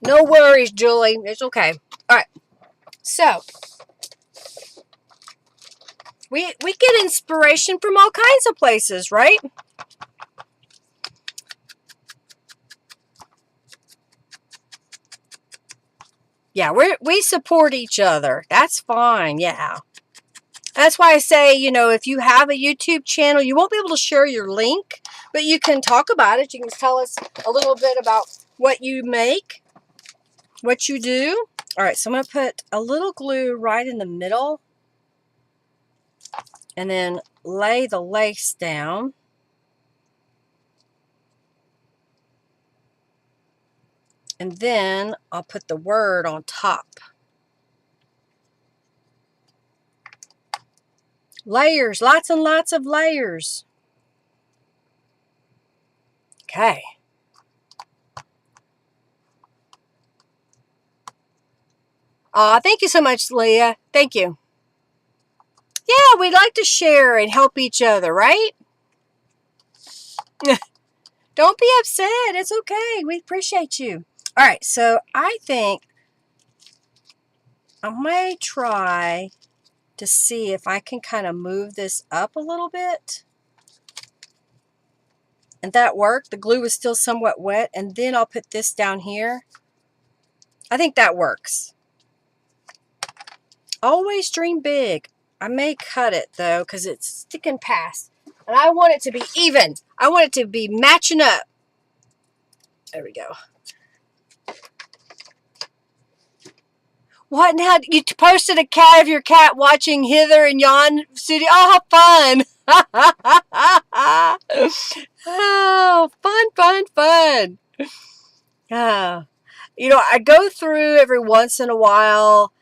No worries, Julie. It's okay. All right. So, we get inspiration from all kinds of places, right? Yeah, we support each other. That's fine. Yeah. That's why I say, you know, if you have a YouTube channel, you won't be able to share your link, but you can talk about it. You can tell us a little bit about what you make, what you do. All right, so I'm going to put a little glue right in the middle. And then lay the lace down. And then I'll put the word on top. Layers, lots and lots of layers. Okay. Thank you so much, Leah. Thank you. Yeah, we'd like to share and help each other, right? Don't be upset. It's okay. We appreciate you. All right, so I think I may try to see if I can kind of move this up a little bit. And that worked. The glue is still somewhat wet. And then I'll put this down here. I think that works. Always dream big. I may cut it though because it's sticking past. And I want it to be even. I want it to be matching up. There we go. What now? You posted a cat of your cat watching Hither and Yon studio. Oh, how fun. Oh, fun. You know, I go through every once in a while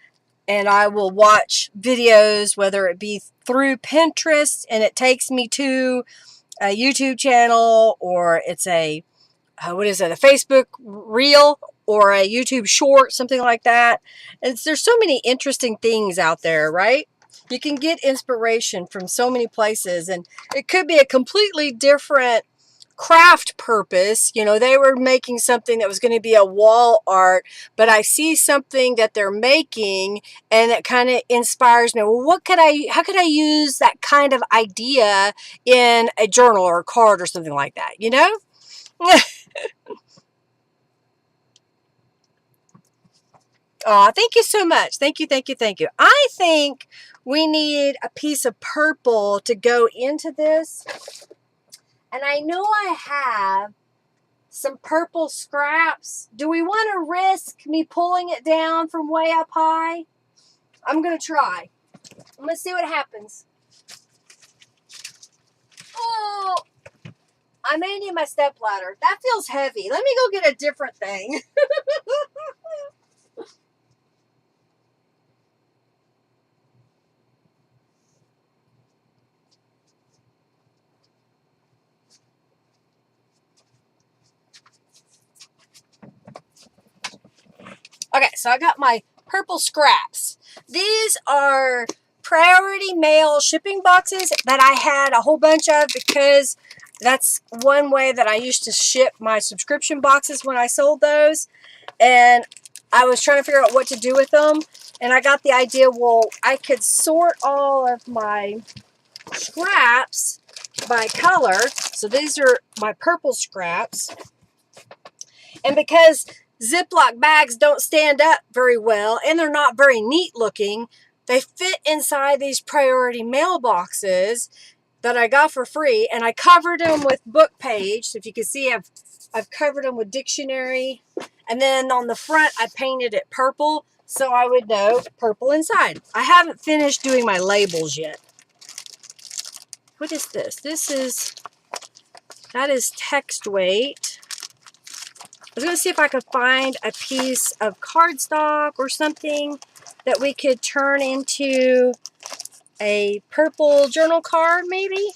and I will watch videos, whether it be through Pinterest and it takes me to a YouTube channel, or it's a, a Facebook reel or a YouTube short, something like that. And there's so many interesting things out there, right? You can get inspiration from so many places, and it could be a completely different craft purpose. You know, they were making something that was going to be a wall art, but I see something that they're making and it kind of inspires me. Well, how could I use that kind of idea in a journal or a card or something like that, you know? Oh, thank you so much. Thank you. I think we need a piece of purple to go into this. And I know I have some purple scraps. Do we want to risk me pulling it down from way up high? I'm going to try. I'm going to see what happens. Oh, I may need my stepladder. That feels heavy. Let me go get a different thing. Okay, so I got my purple scraps. These are priority mail shipping boxes that I had a whole bunch of because that's one way that I used to ship my subscription boxes when I sold those. And I was trying to figure out what to do with them. And I got the idea, well, I could sort all of my scraps by color. So these are my purple scraps. And because Ziploc bags don't stand up very well and they're not very neat looking, they fit inside these priority mail boxes that I got for free, and I covered them with book page. So if you can see, I've covered them with dictionary, and then on the front I painted it purple so I would know purple inside. I haven't finished doing my labels yet. What is this? That is text weight. I was going to see if I could find a piece of cardstock or something that we could turn into a purple journal card, maybe.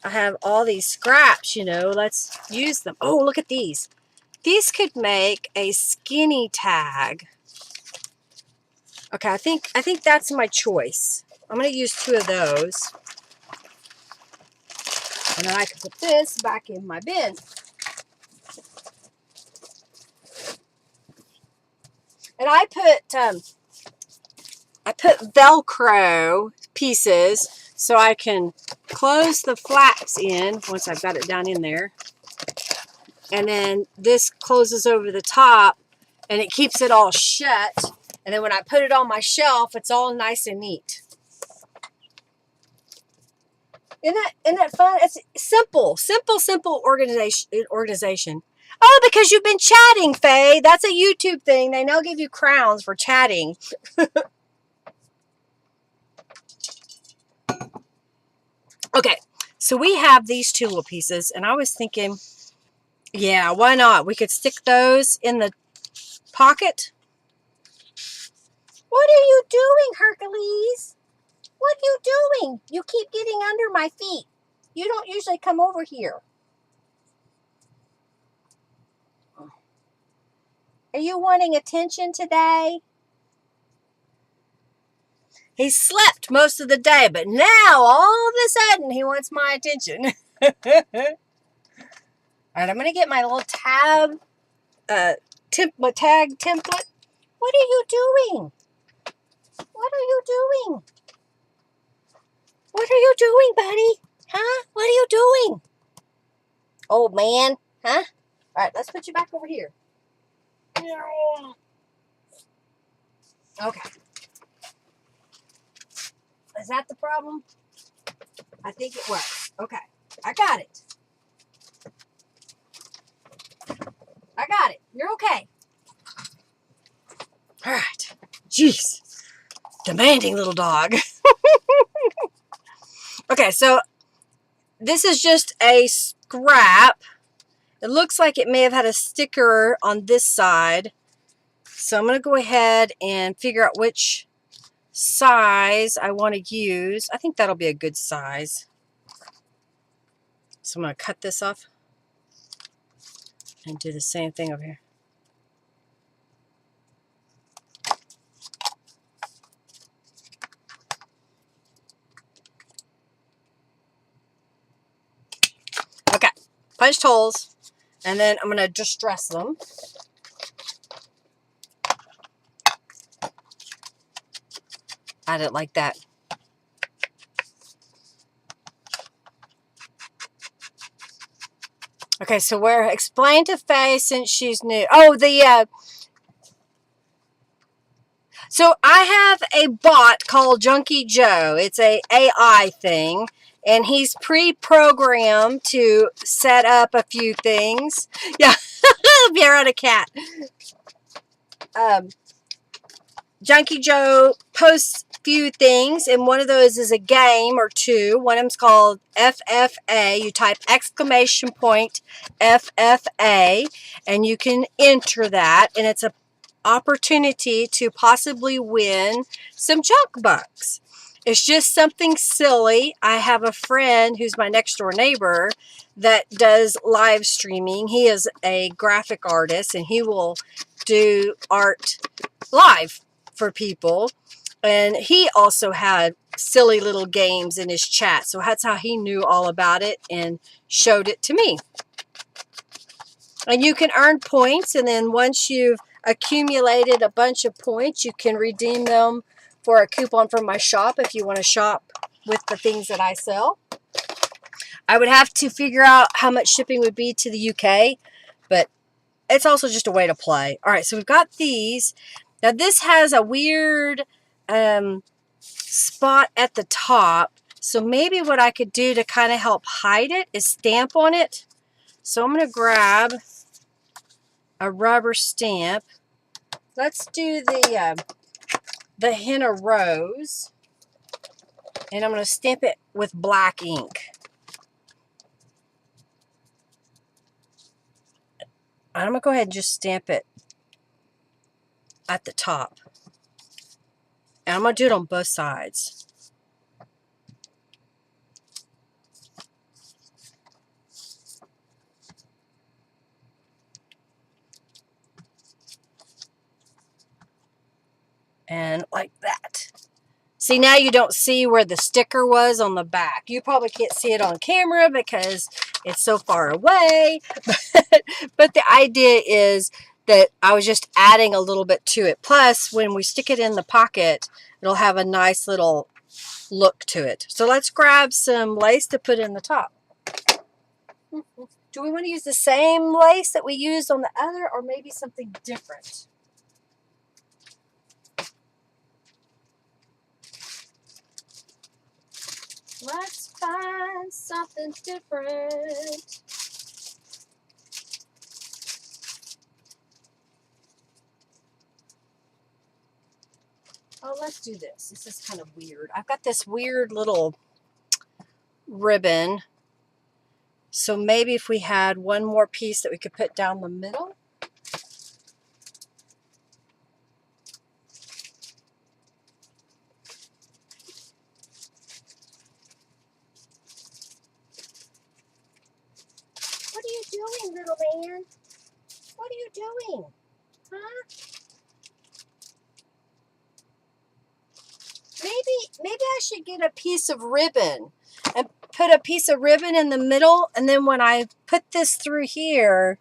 I have all these scraps, you know, let's use them. Oh, look at these. These could make a skinny tag. Okay, I think that's my choice. I'm going to use 2 of those. And then I can put this back in my bin. And I put Velcro pieces so I can close the flaps in once I've got it down in there. And then this closes over the top and it keeps it all shut. And then when I put it on my shelf, it's all nice and neat. Isn't that fun? It's simple organization. Oh, because you've been chatting, Faye. That's a YouTube thing. They now give you crowns for chatting. Okay, so we have these two little pieces, and I was thinking, yeah, why not? We could stick those in the pocket. What are you doing, Hercules? What are you doing? You keep getting under my feet. You don't usually come over here. Are you wanting attention today? He slept most of the day, but now all of a sudden he wants my attention. All right, I'm going to get my little tab, my tag template. What are you doing? What are you doing? What are you doing, buddy? Huh? What are you doing? Old man, huh? All right, let's put you back over here. Okay. Is that the problem? I think it was. Okay. I got it. I got it. You're okay. All right. Jeez. Demanding little dog. Okay, so this is just a scrap. It looks like it may have had a sticker on this side. So I'm going to go ahead and figure out which size I want to use. I think that'll be a good size. So I'm going to cut this off and do the same thing over here. Okay, punched holes, and then I'm going to distress them. I didn't like that. Okay, so we're explain to Faye since she's new. Oh, so I have a bot called Junkie Joe. It's a AI thing, and he's pre-programmed to set up a few things. Yeah, bear on a cat. Junkie Joe posts a few things, and one of those is a game or two. One of them's called FFA. You type exclamation point FFA, and you can enter that, and it's a opportunity to possibly win some junk bucks. It's just something silly. I have a friend who's my next door neighbor that does live streaming. He is a graphic artist, and he will do art live for people. And he also had silly little games in his chat. So that's how he knew all about it and showed it to me. And you can earn points, and then once you've accumulated a bunch of points, you can redeem them for a coupon from my shop if you want to shop with the things that I sell. I would have to figure out how much shipping would be to the UK, but it's also just a way to play. All right, so we've got these. Now this has a weird spot at the top, so maybe what I could do to kind of help hide it is stamp on it. So I'm going to grab a rubber stamp. Let's do the henna rose, and I'm going to stamp it with black ink. I'm going to go ahead and just stamp it at the top. And I'm going to do it on both sides. And like that. See, now you don't see where the sticker was on the back. You probably can't see it on camera because it's so far away. But the idea is that I was just adding a little bit to it. Plus, when we stick it in the pocket, it'll have a nice little look to it. So let's grab some lace to put in the top. Do we want to use the same lace that we used on the other, or maybe something different? Let's find something different. Oh, let's do this. This is kind of weird. I've got this weird little ribbon. So maybe if we had one more piece that we could put down the middle. What are you doing, little man? What are you doing? Huh? Maybe I should get a piece of ribbon and put a piece of ribbon in the middle, and then when I put this through here,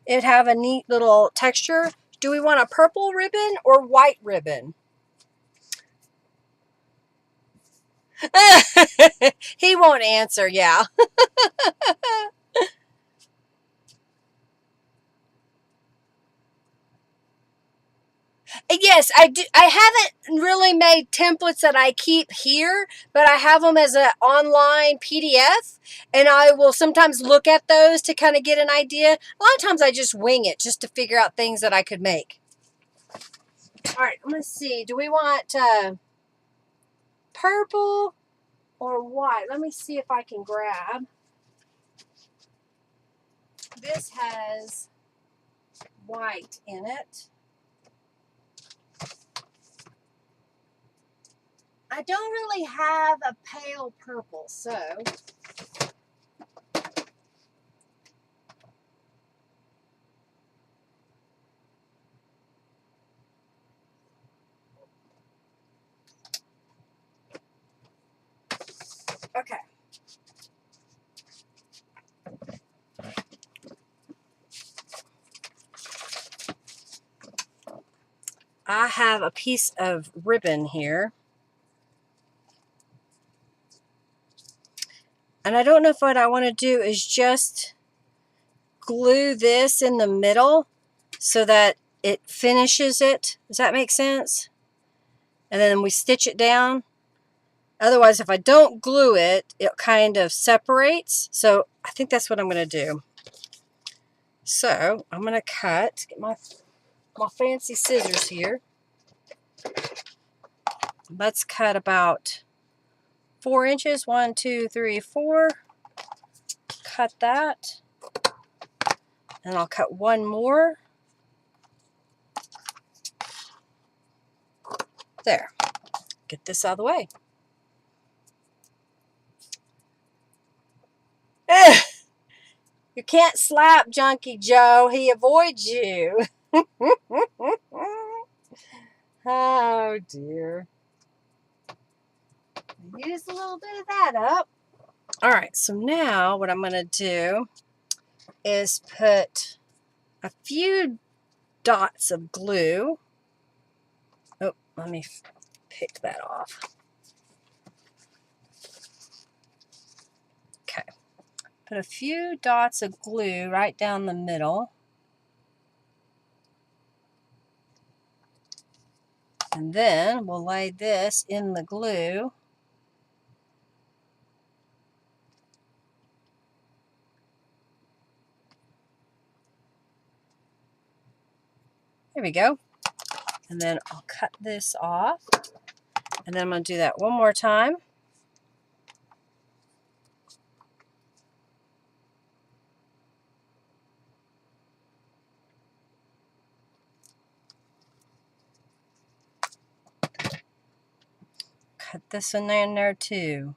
it'd have a neat little texture. Do we want a purple ribbon or white ribbon? He won't answer, yeah. Yes, I do. I haven't really made templates that I keep here, but I have them as an online PDF, and I will sometimes look at those to kind of get an idea. A lot of times I just wing it just to figure out things that I could make. All right, I'm going to see. Do we want purple or white? Let me see if I can grab. This has white in it. I don't really have a pale purple, so okay. I have a piece of ribbon here. And I don't know if what I want to do is just glue this in the middle so that it finishes it. Does that make sense? And then we stitch it down. Otherwise, if I don't glue it, it kind of separates. So I think that's what I'm going to do. So I'm going to cut, get my fancy scissors here. Let's cut about 4 inches. 1, 2, 3, 4. Cut that. And I'll cut one more. There. Get this out of the way. You can't slap Junkie Joe. He avoids you. Oh, dear. Use a little bit of that up. All right, so now what I'm going to do is put a few dots of glue. Oh, let me pick that off. Okay. Put a few dots of glue right down the middle. And then we'll lay this in the glue. There we go. And then I'll cut this off. And then I'm going to do that one more time. Cut this one in there too.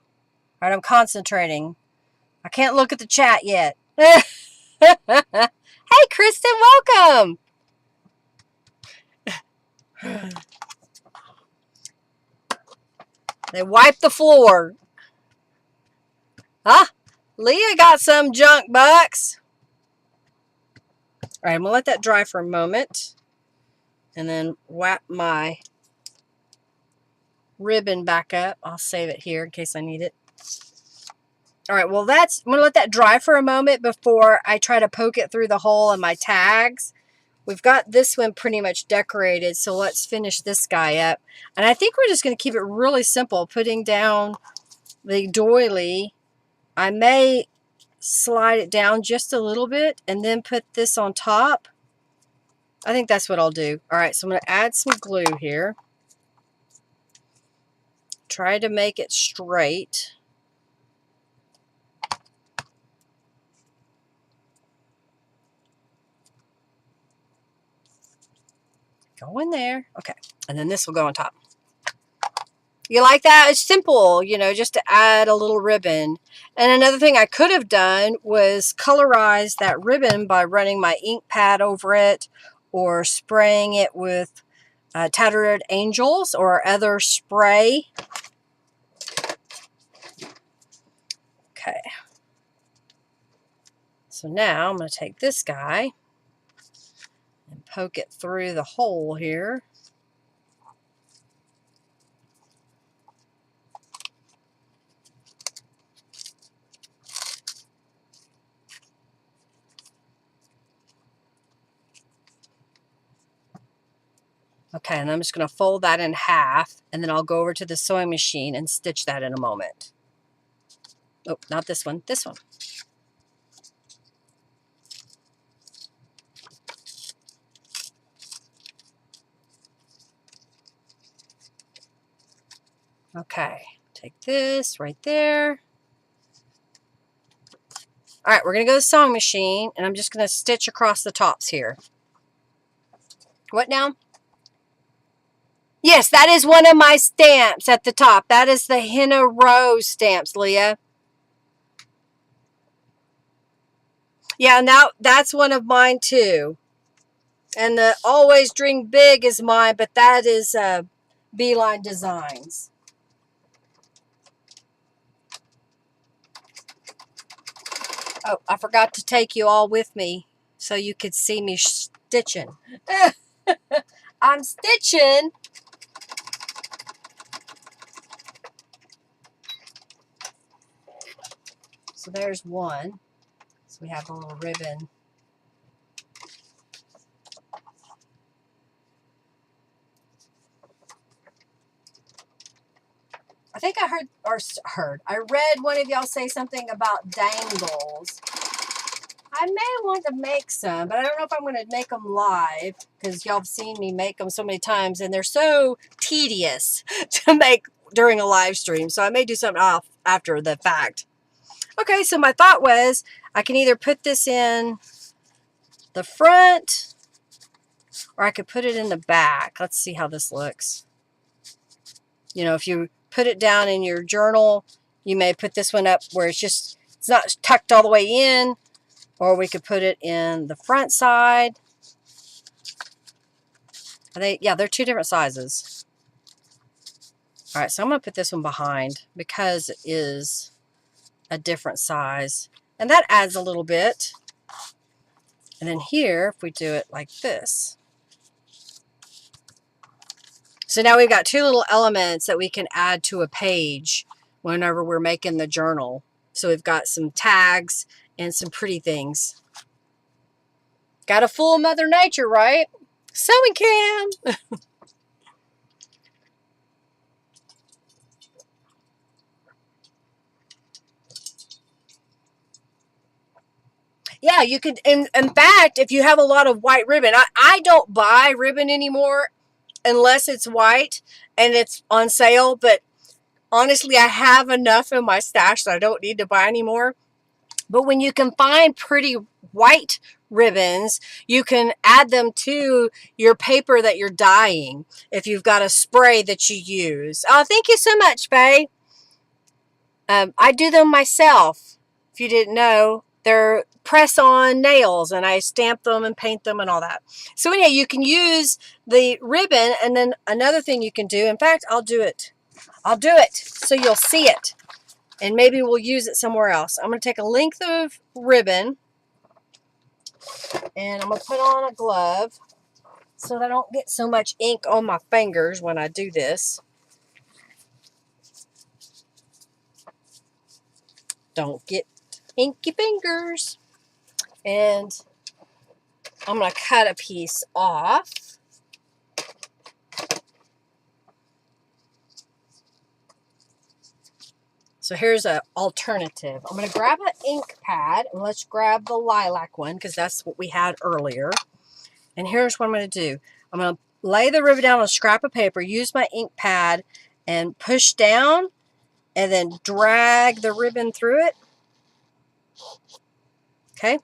All right, I'm concentrating. I can't look at the chat yet. Hey, Kristen, welcome. They wiped the floor. Huh? Leah got some junk bucks. All right, I'm going to let that dry for a moment. And then wrap my ribbon back up. I'll save it here in case I need it. All right, well, I'm going to let that dry for a moment before I try to poke it through the hole in my tags. We've got this one pretty much decorated, so let's finish this guy up. And I think we're just going to keep it really simple, putting down the doily. I may slide it down just a little bit and then put this on top. I think that's what I'll do. All right, so I'm going to add some glue here. Try to make it straight. Go in there. Okay. And then this will go on top. You like that? It's simple, you know, just to add a little ribbon. And another thing I could have done was colorize that ribbon by running my ink pad over it or spraying it with Tattered Angels or other spray. Okay. So now I'm going to take this guy and poke it through the hole here. Okay, and I'm just going to fold that in half, and then I'll go over to the sewing machine and stitch that in a moment. Oh, not this one, this one. Okay, take this right there. All right, we're going to go to the sewing machine, and I'm just going to stitch across the tops here. What now? Yes, that is one of my stamps at the top. That is the Henna Rose stamps, Leah. Yeah, now that's one of mine too. And the Always Dream Big is mine, but that is Beeline Designs. Oh, I forgot to take you all with me so you could see me stitching. I'm stitching. So there's one. So we have a little ribbon. I think I I read one of y'all say something about dangles. I may want to make some, but I don't know if I'm going to make them live because y'all have seen me make them so many times and they're so tedious to make during a live stream. So I may do something off after the fact. Okay, so my thought was I can either put this in the front or I could put it in the back. Let's see how this looks. You know, if you put it down in your journal, you may put this one up where it's not tucked all the way in, or we could put it in the front side. Yeah, they're two different sizes. All right, so I'm going to put this one behind because it is a different size. And that adds a little bit. And then here, if we do it like this. So now we've got two little elements that we can add to a page whenever we're making the journal. So we've got some tags and some pretty things. Got to fool Mother Nature, right? Sewing cam! Yeah, you could, in fact, if you have a lot of white ribbon, I don't buy ribbon anymore unless it's white and it's on sale, but honestly, I have enough in my stash that I don't need to buy anymore. But when you can find pretty white ribbons, you can add them to your paper that you're dyeing if you've got a spray that you use. Oh, thank you so much, Faye. I do them myself, if you didn't know. They're press-on nails, and I stamp them and paint them and all that. So anyway, you can use the ribbon, and then another thing you can do, in fact, I'll do it so you'll see it, and maybe we'll use it somewhere else. I'm going to take a length of ribbon, and I'm going to put on a glove so that I don't get so much ink on my fingers when I do this. Don't get inky fingers. And I'm going to cut a piece off. So here's an alternative. I'm going to grab an ink pad, and let's grab the lilac one because that's what we had earlier. And here's what I'm going to do. I'm going to lay the ribbon down on a scrap of paper, use my ink pad, and push down, and then drag the ribbon through it. Okay?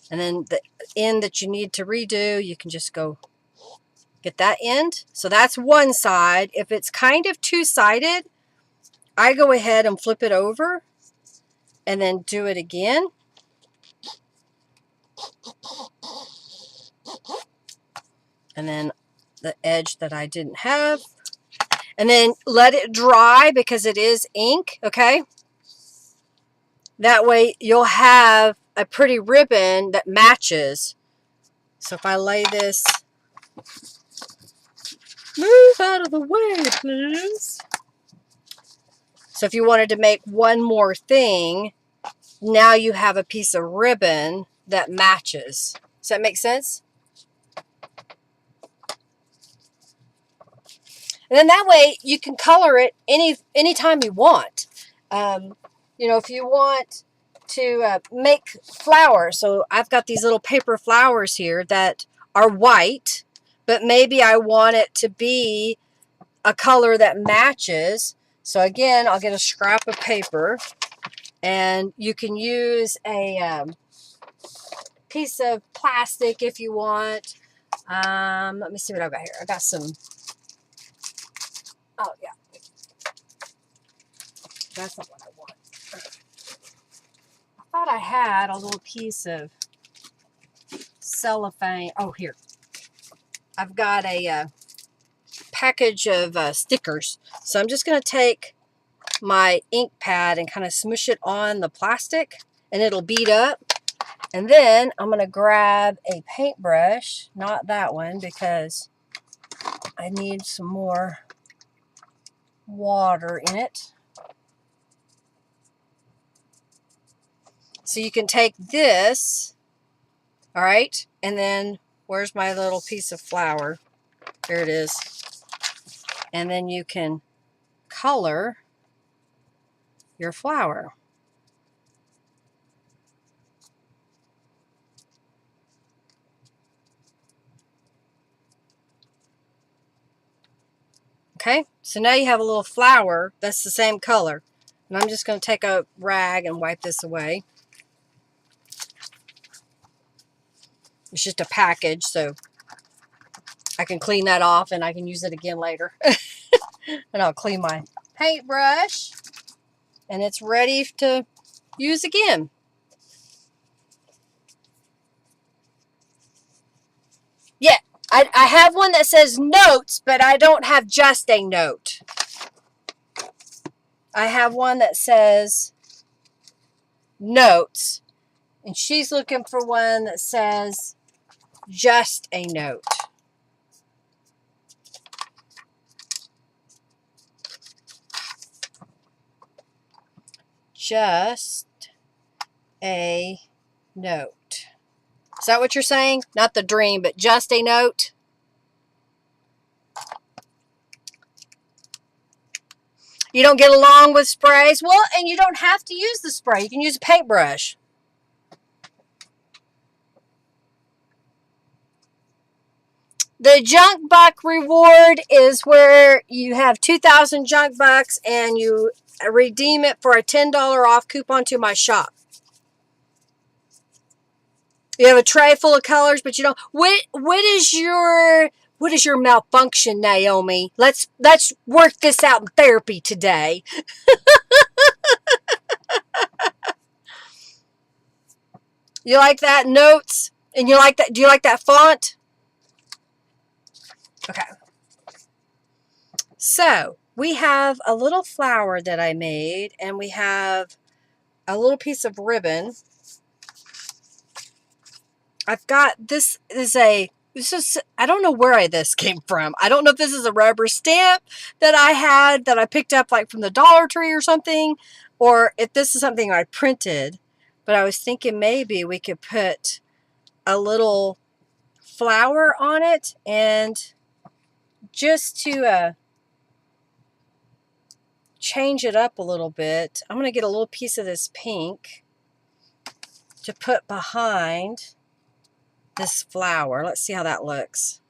And then the end that you need to redo, you can just go Get that end. So that's one side. If it's kind of two-sided, I go ahead and flip it over and then do it again. And then the edge that I didn't have. And then let it dry because it is ink, okay? That way you'll have a pretty ribbon that matches. So if I lay this, move out of the way, please. So if you wanted to make one more thing, now you have a piece of ribbon that matches. Does that make sense? And then that way you can color it anytime you want. You know, if you want to make flowers. So I've got these little paper flowers here that are white, but maybe I want it to be a color that matches. So again, I'll get a scrap of paper, and you can use a piece of plastic if you want. Let me see what I've got here. I got some, oh yeah, that's not what I want. I thought I had a little piece of cellophane. Oh, here. I've got a package of stickers. So I'm just going to take my ink pad and kind of smush it on the plastic, and it'll bead up. And then I'm going to grab a paintbrush, not that one because I need some more water in it. So you can take this, all right, and then where's my little piece of flour? There it is. And then you can color your flower. Okay, so now you have a little flower that's the same color. And I'm just going to take a rag and wipe this away. It's just a package, so I can clean that off and I can use it again later. And I'll clean my paintbrush, and it's ready to use again. Yeah, I have one that says notes, but I don't have just a note. I have one that says notes, and she's looking for one that says just a note. Just a note. Is that what you're saying? Not the dream, but just a note? You don't get along with sprays? Well, and you don't have to use the spray. You can use a paintbrush. The junk buck reward is where you have 2,000 junk bucks and you redeem it for a $10 off coupon to my shop. You have a tray full of colors, but you don't. What is your malfunction, Naomi? Let's work this out in therapy today. You like that notes? And you like that? Do you like that font? Okay. So we have a little flower that I made, and we have a little piece of ribbon. I've got this is I don't know where this came from. I don't know if this is a rubber stamp that I had that I picked up like from the Dollar Tree or something, or if this is something I printed. But I was thinking maybe we could put a little flower on it, and just to change it up a little bit, I'm going to get a little piece of this pink to put behind this flower. Let's see how that looks.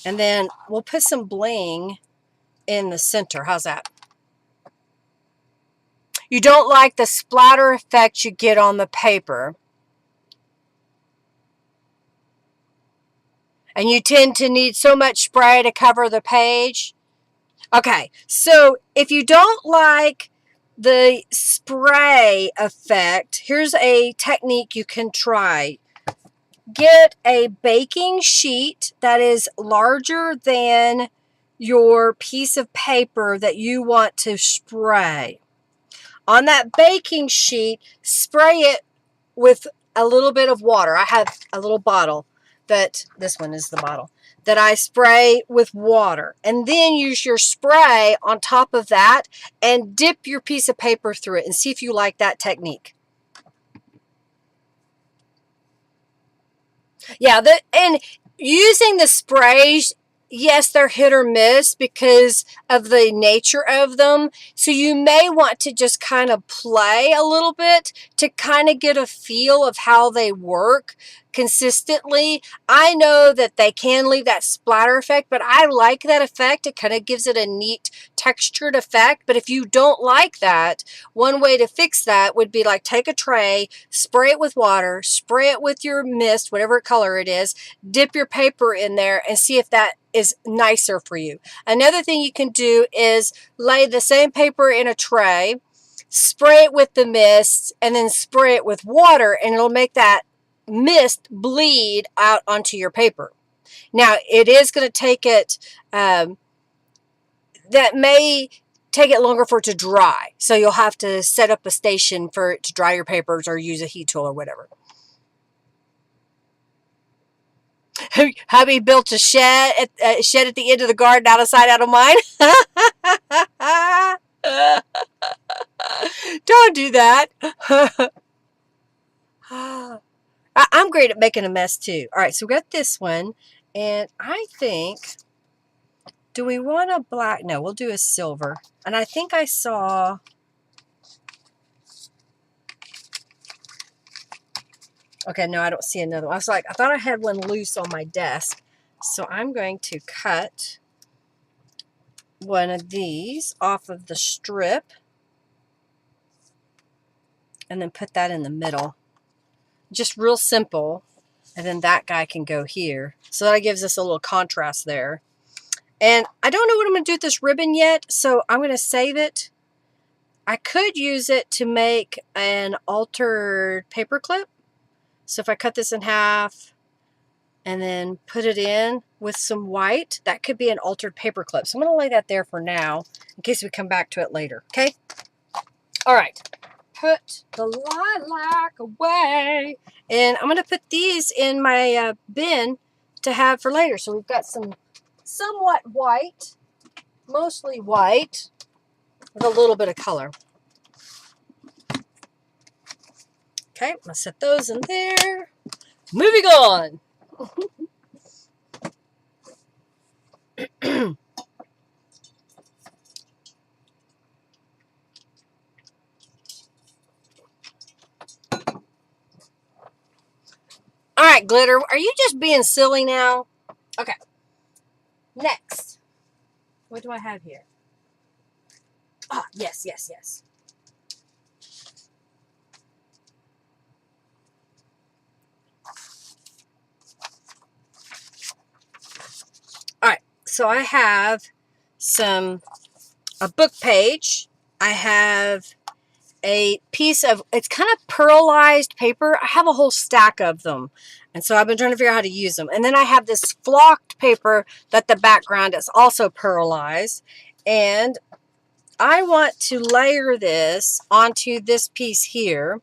And then we'll put some bling in the center. How's that? You don't like the splatter effect you get on the paper. And you tend to need so much spray to cover the page. Okay, so if you don't like the spray effect, here's a technique you can try. Get a baking sheet that is larger than your piece of paper that you want to spray. On that baking sheet, spray it with a little bit of water. I have a little bottle this one is the bottle, that I spray with water. And then use your spray on top of that and dip your piece of paper through it and see if you like that technique. Yeah, and using the sprays, yes, they're hit or miss because of the nature of them. So you may want to just kind of play a little bit to kind of get a feel of how they work consistently. I know that they can leave that splatter effect, but I like that effect. It kind of gives it a neat textured effect. But if you don't like that, one way to fix that would be like take a tray, spray it with water, spray it with your mist, whatever color it is, dip your paper in there and see if that is nicer for you. Another thing you can do is lay the same paper in a tray, spray it with the mist, and then spray it with water, and it'll make that mist bleed out onto your paper. Now, it is going to take it, that may take it longer for it to dry. So you'll have to set up a station for it to dry your papers or use a heat tool or whatever. Hubby built a shed at the end of the garden, out of sight, out of mind. Don't do that. I'm great at making a mess too. All right, so we got this one, and I think, do we want a black? No, we'll do a silver. And I think I saw, okay, no, I don't see another one. I thought I had one loose on my desk. So I'm going to cut one of these off of the strip and then put that in the middle. Just real simple. And then that guy can go here. So that gives us a little contrast there. And I don't know what I'm going to do with this ribbon yet, so I'm going to save it. I could use it to make an altered paper clip. So if I cut this in half and then put it in with some white, that could be an altered paper clip. So I'm going to lay that there for now in case we come back to it later. Okay? All right. Put the lilac away. And I'm going to put these in my bin to have for later. So we've got some somewhat white, mostly white, with a little bit of color. Okay, I'm going to set those in there. Moving on. All right, glitter, are you just being silly now? Okay. Next. What do I have here? Ah, yes, yes, yes. All right, so I have a book page. I have a piece of, it's kind of pearlized paper. I have a whole stack of them. And so I've been trying to figure out how to use them. And then I have this flocked paper that the background is also pearlized. And I want to layer this onto this piece here.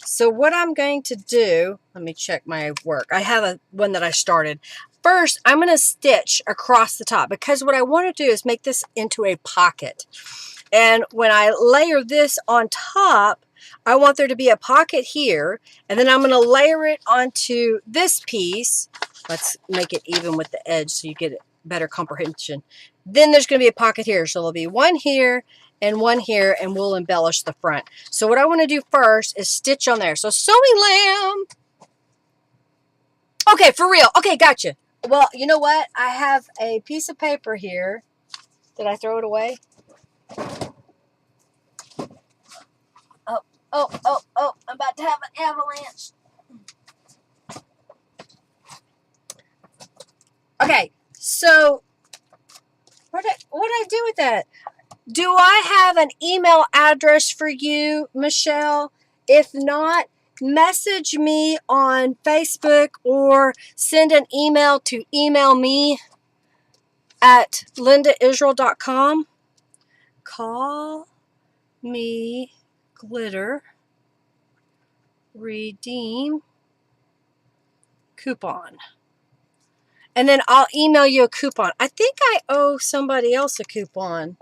So what I'm going to do, let me check my work. I have one that I started. First, I'm going to stitch across the top because what I want to do is make this into a pocket. And when I layer this on top, I want there to be a pocket here, and then I'm going to layer it onto this piece. Let's make it even with the edge so you get better comprehension. Then there's going to be a pocket here. So there'll be one here and one here, and we'll embellish the front. So what I want to do first is stitch on there. So sewing lamb. Okay, for real. Okay, gotcha. Well, you know what? I have a piece of paper here. Did I throw it away? Oh, I'm about to have an avalanche. have an email address for you, Michelle? If not, message me on Facebook or send an email to email me at lindaisrael.com. Call me glitter redeem coupon. And then I'll email you a coupon. I think I owe somebody else a coupon.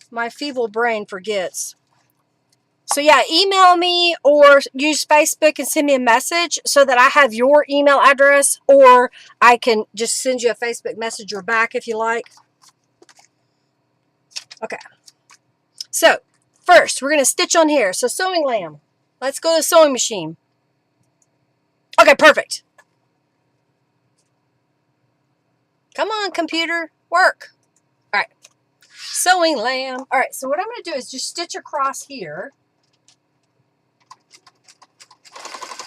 My feeble brain forgets. So yeah, email me or use Facebook and send me a message so that I have your email address, or I can just send you a Facebook messenger back if you like. Okay. So first, we're going to stitch on here. So sewing lamb. Let's go to the sewing machine. Okay, perfect. Come on, computer, work. All right. Sewing lamb. All right, so what I'm going to do is just stitch across here.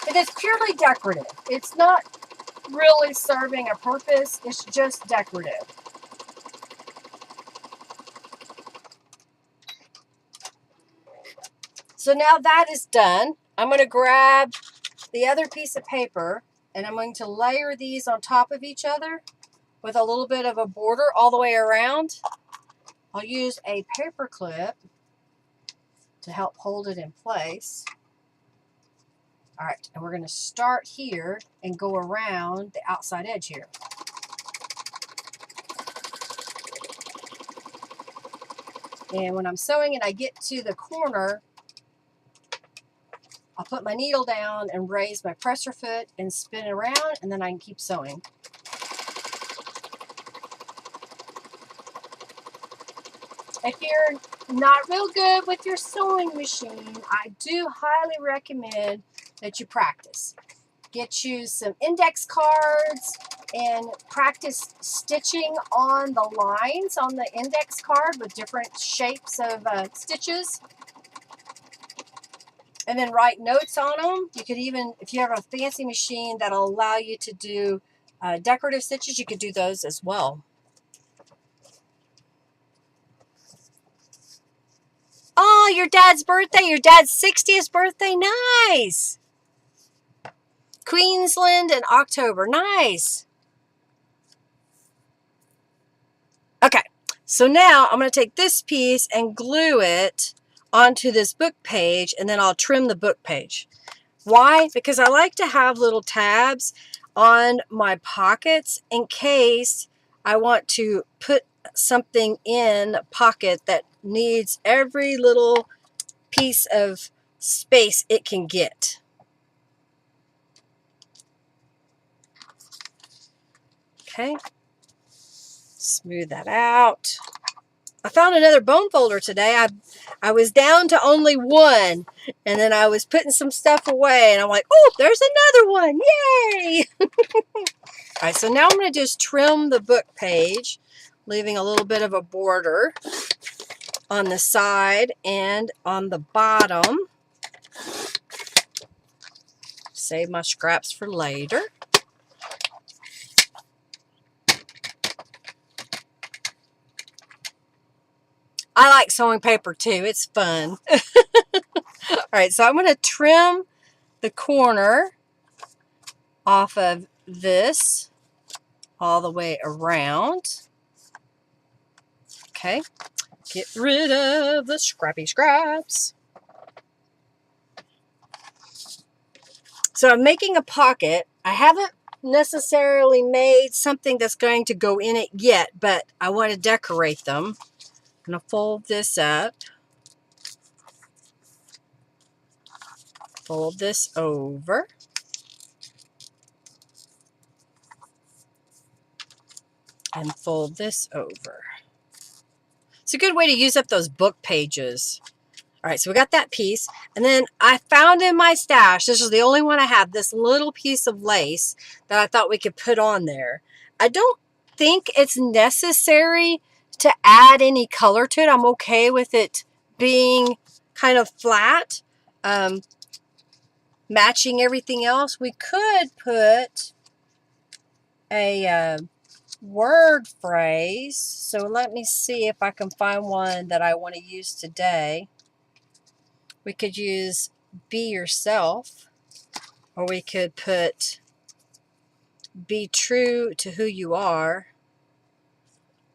It is purely decorative. It's not really serving a purpose. It's just decorative. So now that is done, I'm going to grab the other piece of paper and I'm going to layer these on top of each other with a little bit of a border all the way around. I'll use a paper clip to help hold it in place. All right, and we're going to start here and go around the outside edge here. And when I'm sewing and I get to the corner, I'll put my needle down and raise my presser foot and spin it around, and then I can keep sewing. If you're not real good with your sewing machine, I do highly recommend that you practice. Get you some index cards and practice stitching on the lines on the index card with different shapes of stitches. And then write notes on them. You could even, if you have a fancy machine that'll allow you to do decorative stitches, you could do those as well. Oh, your dad's birthday, your dad's 60th birthday, nice. Queensland in October, nice. Okay, so now I'm going to take this piece and glue it onto this book page, and then I'll trim the book page. Why? Because I like to have little tabs on my pockets in case I want to put something in a pocket that needs every little piece of space it can get. Okay, smooth that out. I found another bone folder today. I was down to only one, and then I was putting some stuff away, and I'm like, oh, there's another one. Yay! All right, so now I'm going to just trim the book page, leaving a little bit of a border on the side and on the bottom. Save my scraps for later. I like sewing paper too. It's fun. All right, so I'm going to trim the corner off of this all the way around. Okay, get rid of the scrappy scraps. So I'm making a pocket. I haven't necessarily made something that's going to go in it yet, but I want to decorate them. I'm going to fold this up. Fold this over. And fold this over. It's a good way to use up those book pages. All right, so we got that piece. And then I found in my stash, this is the only one I have, this little piece of lace that I thought we could put on there. I don't think it's necessary to add any color to it. I'm okay with it being kind of flat, matching everything else. We could put a word phrase. So let me see if I can find one that I want to use today. We could use be yourself, or we could put be true to who you are,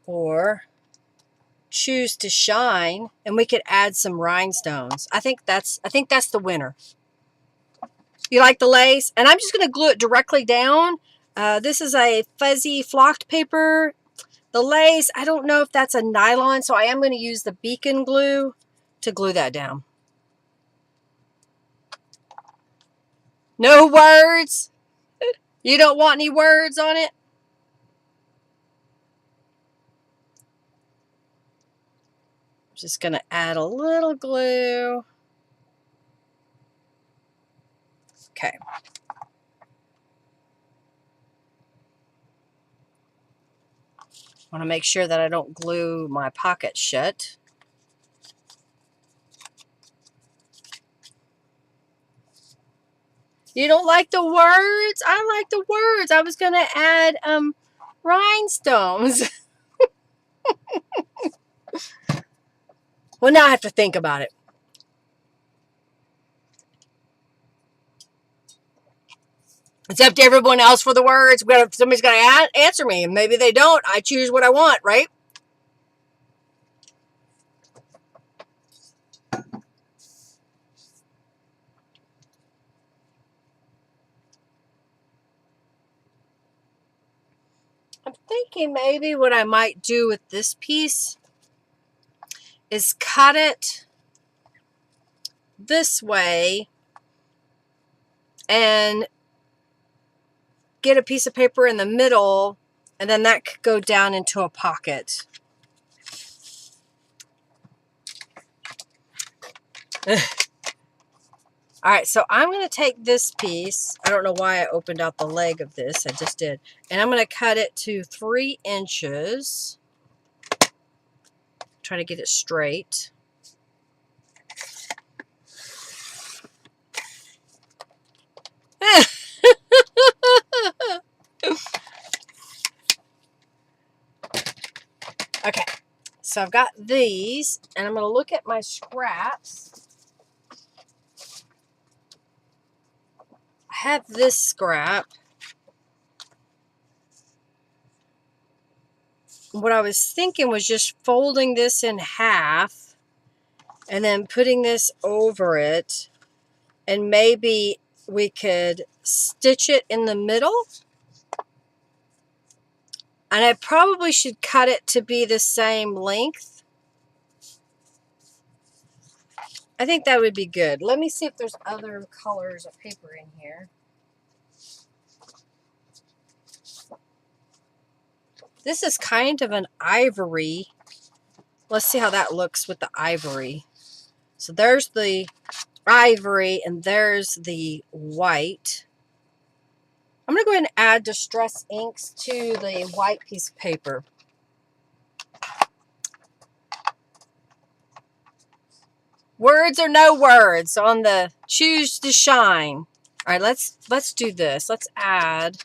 or choose to shine, and we could add some rhinestones. I think that's the winner. You like the lace? And I'm just going to glue it directly down. This is a fuzzy flocked paper. The lace, I don't know if that's a nylon, so I am going to use the beacon glue to glue that down. No words? You don't want any words on it? Just going to add a little glue. Okay. I want to make sure that I don't glue my pocket shut. You don't like the words? I like the words. I was going to add rhinestones. Well, now I have to think about it. It's up to everyone else for the words. Somebody's got to answer me. Maybe they don't. I choose what I want, right? I'm thinking maybe what I might do with this piece is cut it this way and get a piece of paper in the middle, and then that could go down into a pocket. All right, so I'm going to take this piece. I don't know why I opened out the leg of this. I just did. And I'm going to cut it to 3 inches. Try to get it straight. Okay, so I've got these, and I'm going to look at my scraps. I have this scrap. What I was thinking was just folding this in half and then putting this over it, and maybe we could stitch it in the middle. And I probably should cut it to be the same length. I think that would be good. Let me see if there's other colors of paper in here. This is kind of an ivory. Let's see how that looks with the ivory. So there's the ivory and there's the white. I'm going to go ahead and add distress inks to the white piece of paper. Words or no words on the choose to shine. All right, let's do this. Let's add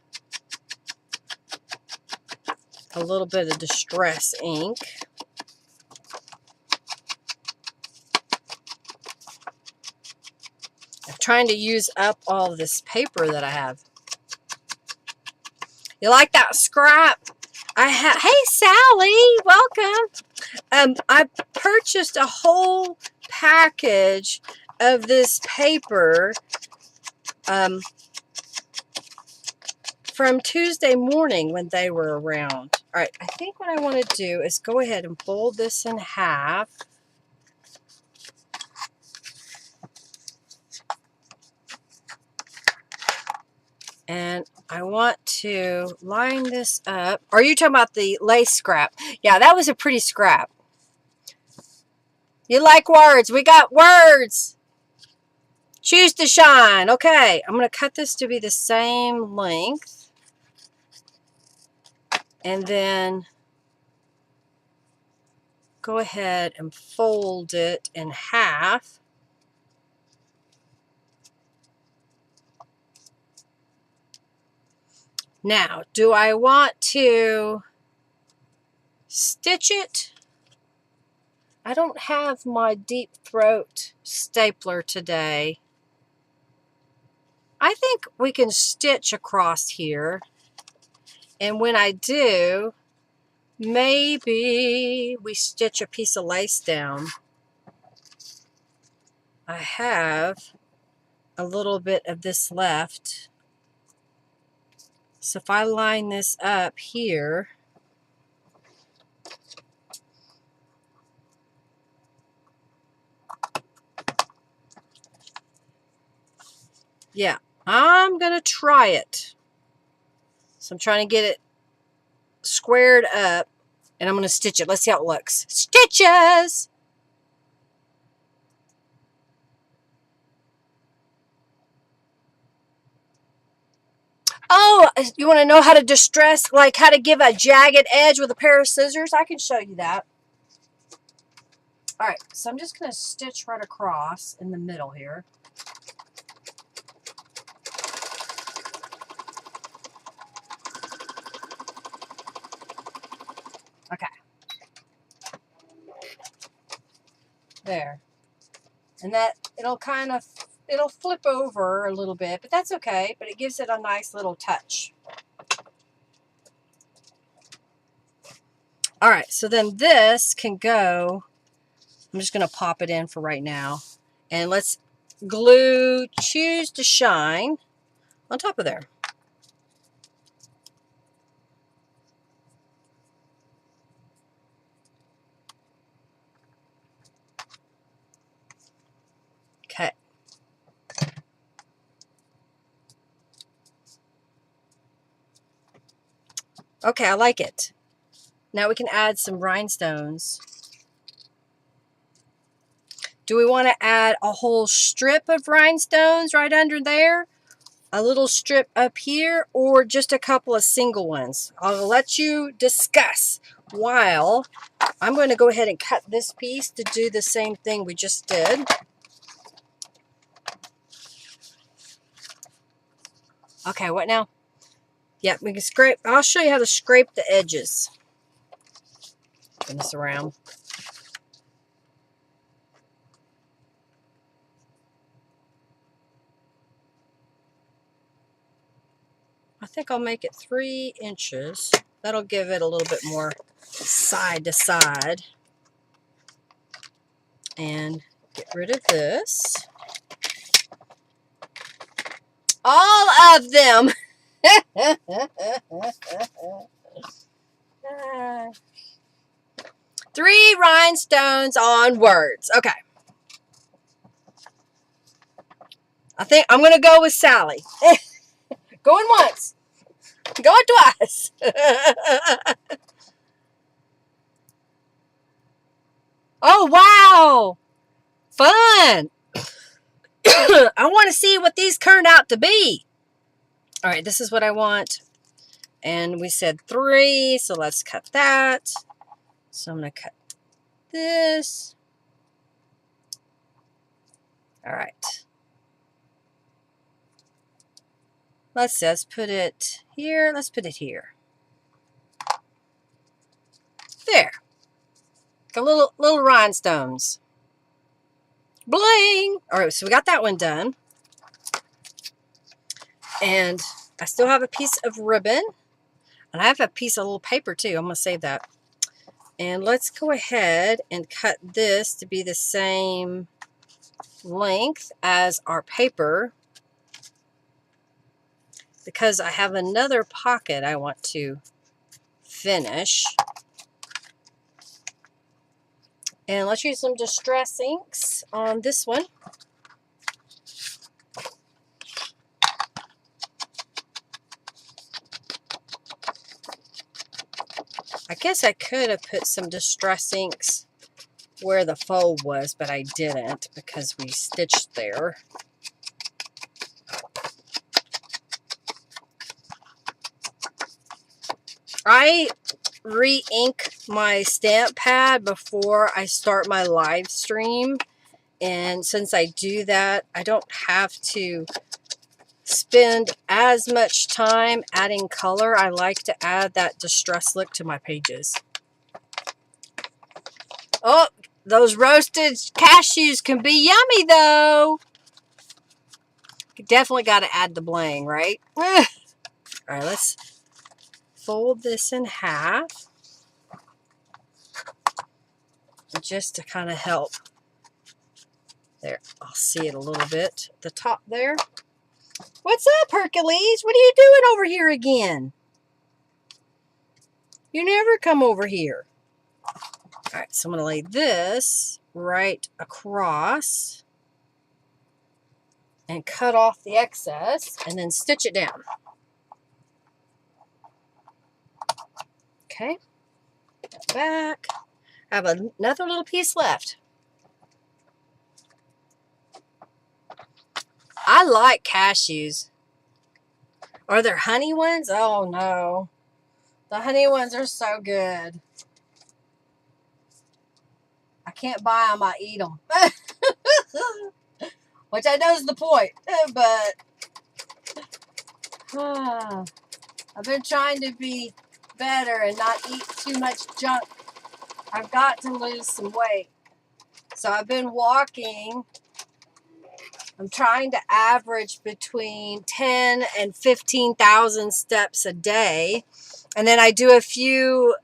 a little bit of distress ink. I'm trying to use up all of this paper that I have. You like that scrap? Hey, Sally, welcome. I purchased a whole package of this paper from Tuesday morning when they were around. All right, I think what I want to do is go ahead and fold this in half. And I want to line this up. Are you talking about the lace scrap? Yeah, that was a pretty scrap. You like words? We got words. Choose to shine. Okay, I'm going to cut this to be the same length. And then go ahead and fold it in half. Now, do I want to stitch it. I don't have my deep throat stapler today. I think we can stitch across here. And when I do, maybe we stitch a piece of lace down. I have a little bit of this left. So if I line this up here, yeah, I'm going to try it. So I'm trying to get it squared up, and I'm going to stitch it. Let's see how it looks. Stitches! Oh, you want to know how to distress, like how to give a jagged edge with a pair of scissors? I can show you that. All right, so I'm just going to stitch right across in the middle here. Okay. There. And that, it'll flip over a little bit, but that's okay. But it gives it a nice little touch. All right, so then this can go, I'm just going to pop it in for right now. And let's glue Choose to Shine on top of there. Okay. Okay, I like it. Now we can add some rhinestones. Do we want to add a whole strip of rhinestones right under there? A little strip up here, or just a couple of single ones? I'll let you discuss while I'm going to go ahead and cut this piece to do the same thing we just did. Okay, what now? Yep, we can scrape. I'll show you how to scrape the edges. Turn this around. I think I'll make it 3 inches. That'll give it a little bit more side to side. And get rid of this. All of them. 3 rhinestones on words. Okay. I think I'm going to go with Sally. Going once. Going twice. Oh, wow. Fun. I want to see what these turned out to be. All right, this is what I want. And we said 3, so let's cut that. So I'm going to cut this. All right. Let's just put it here. Let's put it here. There. The little rhinestones. Bling! All right, so we got that one done. And I still have a piece of ribbon. And I have a piece of little paper too. I'm going to save that. And let's go ahead and cut this to be the same length as our paper, because I have another pocket I want to finish. And let's use some Distress inks on this one. I guess I could have put some Distress inks where the fold was, but I didn't because we stitched there. I re-ink my stamp pad before I start my live stream, and since I do that, I don't have to spend as much time adding color. I like to add that distress look to my pages. Oh, those roasted cashews can be yummy, though. Definitely got to add the bling, right? All right, let's fold this in half just to kind of help. There, I'll see it a little bit at the top there. What's up, Hercules? What are you doing over here again? You never come over here. All right, so I'm going to lay this right across and cut off the excess and then stitch it down. Okay, back. I have another little piece left. I like cashews. Are there honey ones? Oh no. The honey ones are so good. I can't buy them, I eat them. Which I know is the point. But I've been trying to be better and not eat too much junk. I've got to lose some weight. So I've been walking. I'm trying to average between 10 and 15,000 steps a day. And then I do a few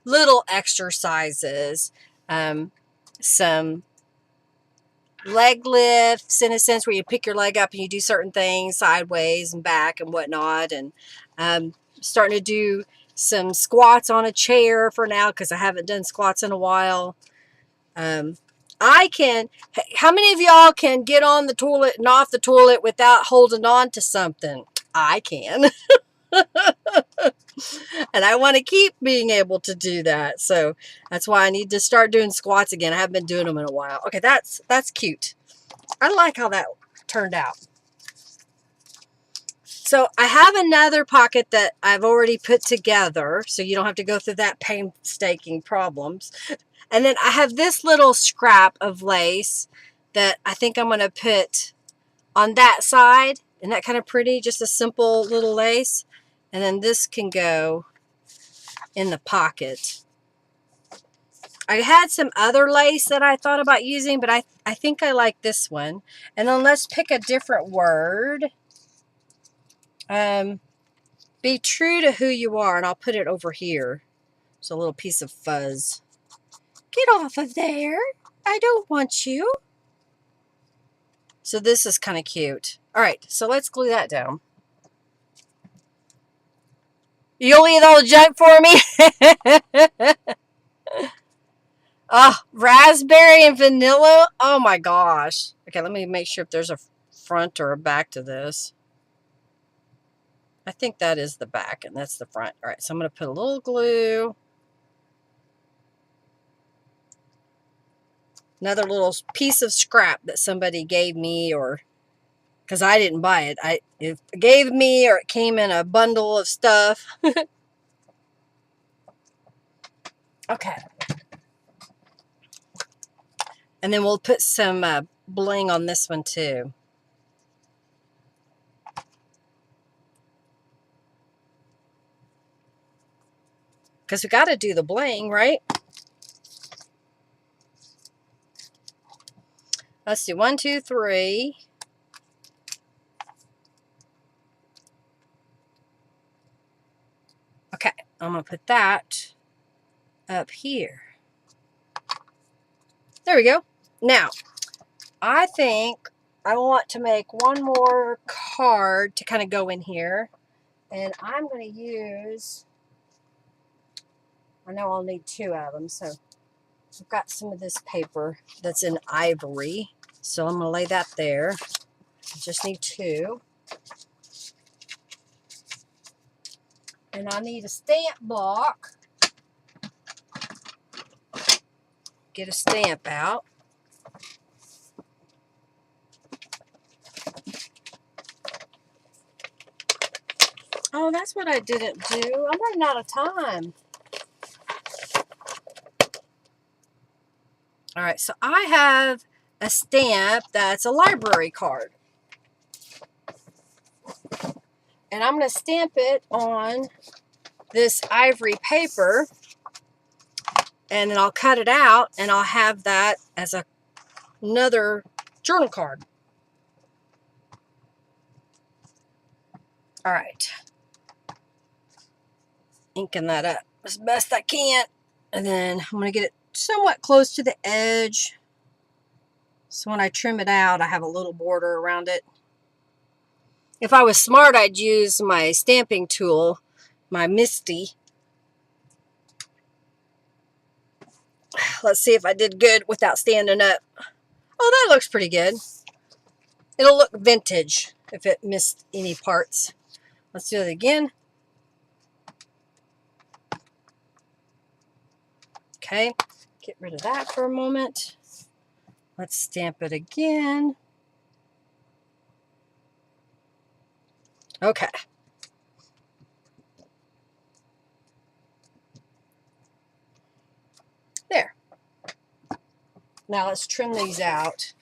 little exercises. Some leg lifts, in a sense, where you pick your leg up and you do certain things sideways and back and whatnot. And starting to do some squats on a chair for now because I haven't done squats in a while. I can, how many of y'all can get on the toilet and off the toilet without holding on to something? I can. And I want to keep being able to do that. So that's why I need to start doing squats again. I haven't been doing them in a while. Okay, that's cute. I like how that turned out. So I have another pocket that I've already put together, so you don't have to go through that painstaking problems. And then I have this little scrap of lace that I think I'm going to put on that side. Isn't that kind of pretty? Just a simple little lace. And then this can go in the pocket. I had some other lace that I thought about using, but I think I like this one. And then let's pick a different word. Be true to who you are, and I'll put it over here. It's a little piece of fuzz. Get off of there. I don't want you. So this is kind of cute. All right, so let's glue that down. You'll eat all the junk for me? Oh, raspberry and vanilla. Oh my gosh. Okay, let me make sure if there's a front or a back to this. I think that is the back and that's the front. All right, so I'm going to put a little glue. Another little piece of scrap that somebody gave me, or because I didn't buy it. It gave me, or it came in a bundle of stuff. Okay. And then we'll put some bling on this one too. Because we got to do the bling, right? Let's do 1, 2, 3. Okay, I'm going to put that up here. There we go. Now, I think I want to make one more card to kind of go in here. And I'm going to use, I know I'll need 2 of them, so I've got some of this paper that's in ivory. So I'm going to lay that there. I just need 2. And I need a stamp block. Get a stamp out. Oh, that's what I didn't do. I'm running out of time. All right, so I have a stamp that's a library card. And I'm going to stamp it on this ivory paper. and then I'll cut it out and I'll have that as another journal card. All right. Inking that up as best I can. And then I'm going to get it somewhat close to the edge. So when I trim it out, I have a little border around it. If I was smart, I'd use my stamping tool, my Misty. Let's see if I did good without standing up. Oh, that looks pretty good. It'll look vintage if it missed any parts. Let's do it again. Okay, get rid of that for a moment. Let's stamp it again. Okay. There. Now let's trim these out.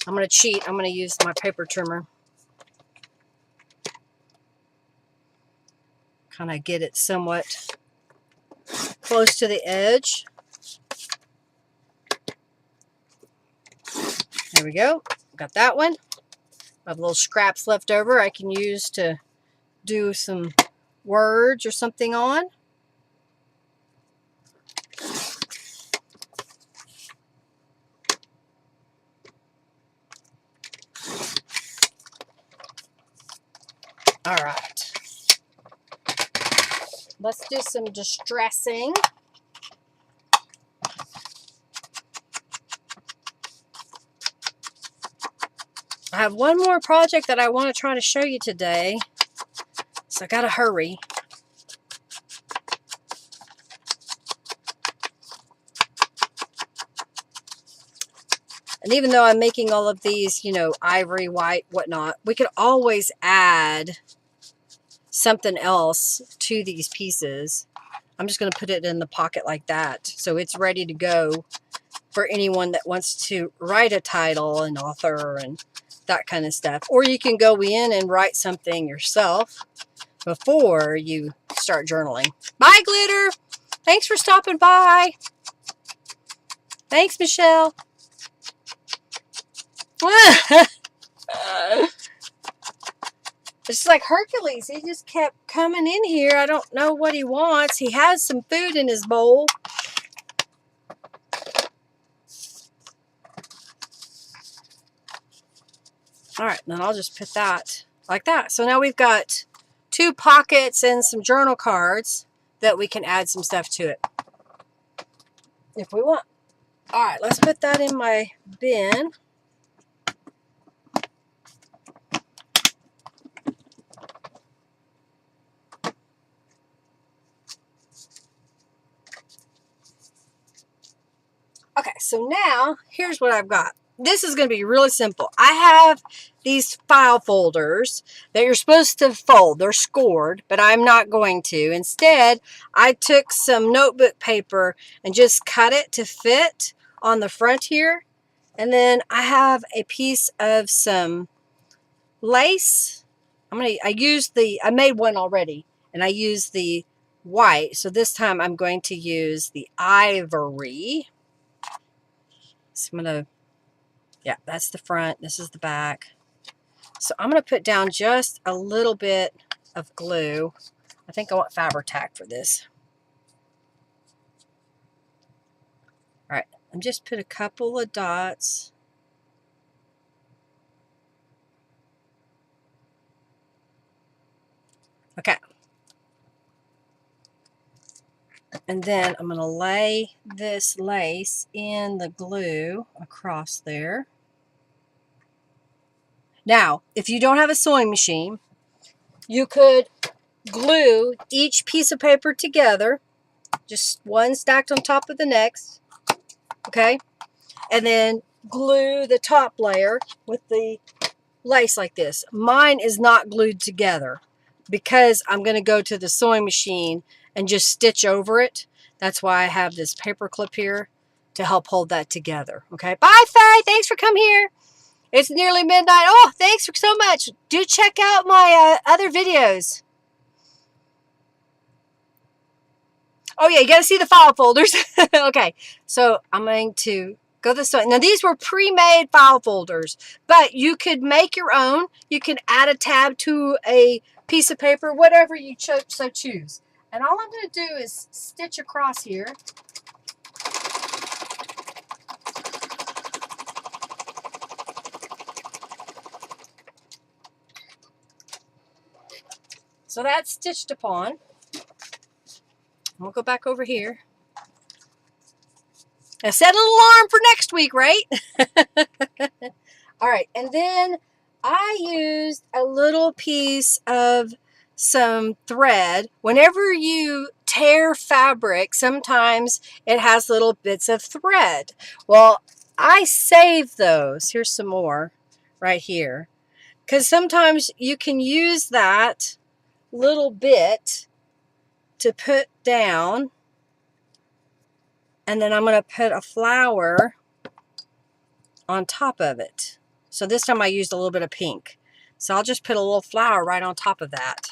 I'm going to cheat. I'm going to use my paper trimmer. Kind of get it somewhat close to the edge. There we go. Got that one. I have little scraps left over I can use to do some words or something on. All right. Let's do some distressing. I have one more project that I want to try to show you today, so I gotta hurry. And even though I'm making all of these, you know, ivory, white, whatnot, we could always add something else to these pieces. I'm just going to put it in the pocket like that, so it's ready to go for anyone that wants to write a title and author and that kind of stuff. Or you can go in and write something yourself before you start journaling. Bye, Glitter! Thanks for stopping by. Thanks, Michelle. It's like Hercules. He just kept coming in here. I don't know what he wants. He has some food in his bowl. All right, then I'll just put that like that. So now we've got 2 pockets and some journal cards that we can add some stuff to it if we want. All right, let's put that in my bin. Okay, so now here's what I've got. This is going to be really simple. I have these file folders that you're supposed to fold. They're scored, but I'm not going to. Instead, I took some notebook paper and just cut it to fit on the front here. And then I have a piece of some lace. I made one already, and I used the white. So this time I'm going to use the ivory. So I'm going to, yeah, that's the front. This is the back. So I'm going to put down just a little bit of glue. I think I want Fabri-Tac for this. All right, and just put a couple of dots. Okay. And then I'm going to lay this lace in the glue across there. Now, if you don't have a sewing machine, you could glue each piece of paper together, just one stacked on top of the next, okay? And then glue the top layer with the lace like this. Mine is not glued together because I'm going to go to the sewing machine and just stitch over it. That's why I have this paper clip here to help hold that together, okay? Bye, Faye! Thanks for coming here. It's nearly midnight. Oh, thanks so much. Do check out my other videos. Oh yeah, you got to see the file folders. Okay, so I'm going to go this way. Now these were pre-made file folders, but you could make your own. You can add a tab to a piece of paper, whatever you so choose. And all I'm going to do is stitch across here. So that's stitched upon. We'll go back over here. I set an alarm for next week, right? All right, and then I used a little piece of some thread. Whenever you tear fabric, sometimes it has little bits of thread. Well, I save those. Here's some more right here. Because sometimes you can use that little bit to put down, and then I'm going to put a flower on top of it. So this time I used a little bit of pink. So I'll just put a little flower right on top of that.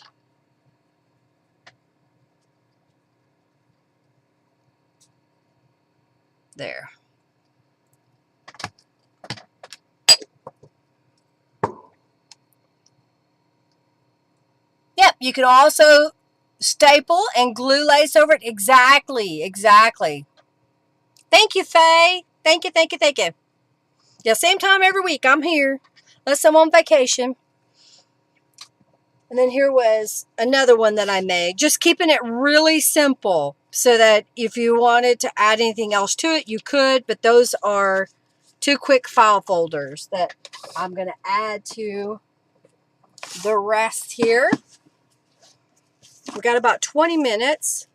There. Yep, you could also staple and glue lace over it. Exactly, exactly. Thank you, Faye. Thank you, thank you, thank you. Yeah, same time every week. I'm here. Unless I'm on vacation. And then here was another one that I made. Just keeping it really simple so that if you wanted to add anything else to it, you could. But those are 2 quick file folders that I'm going to add to the rest here. We've got about 20 minutes.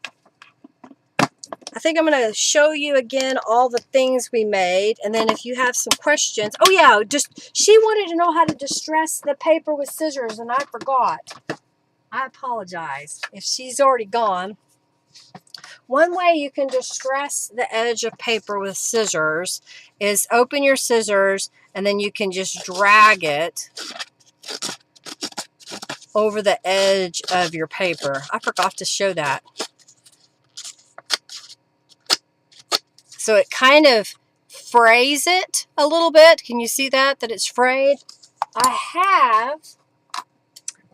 I think I'm going to show you again all the things we made. And then if you have some questions. Oh yeah, she wanted to know how to distress the paper with scissors and I forgot. I apologize if she's already gone. One way you can distress the edge of paper with scissors is open your scissors and then you can just drag it over the edge of your paper. I forgot to show that. So it kind of frays it a little bit. Can you see that it's frayed? I have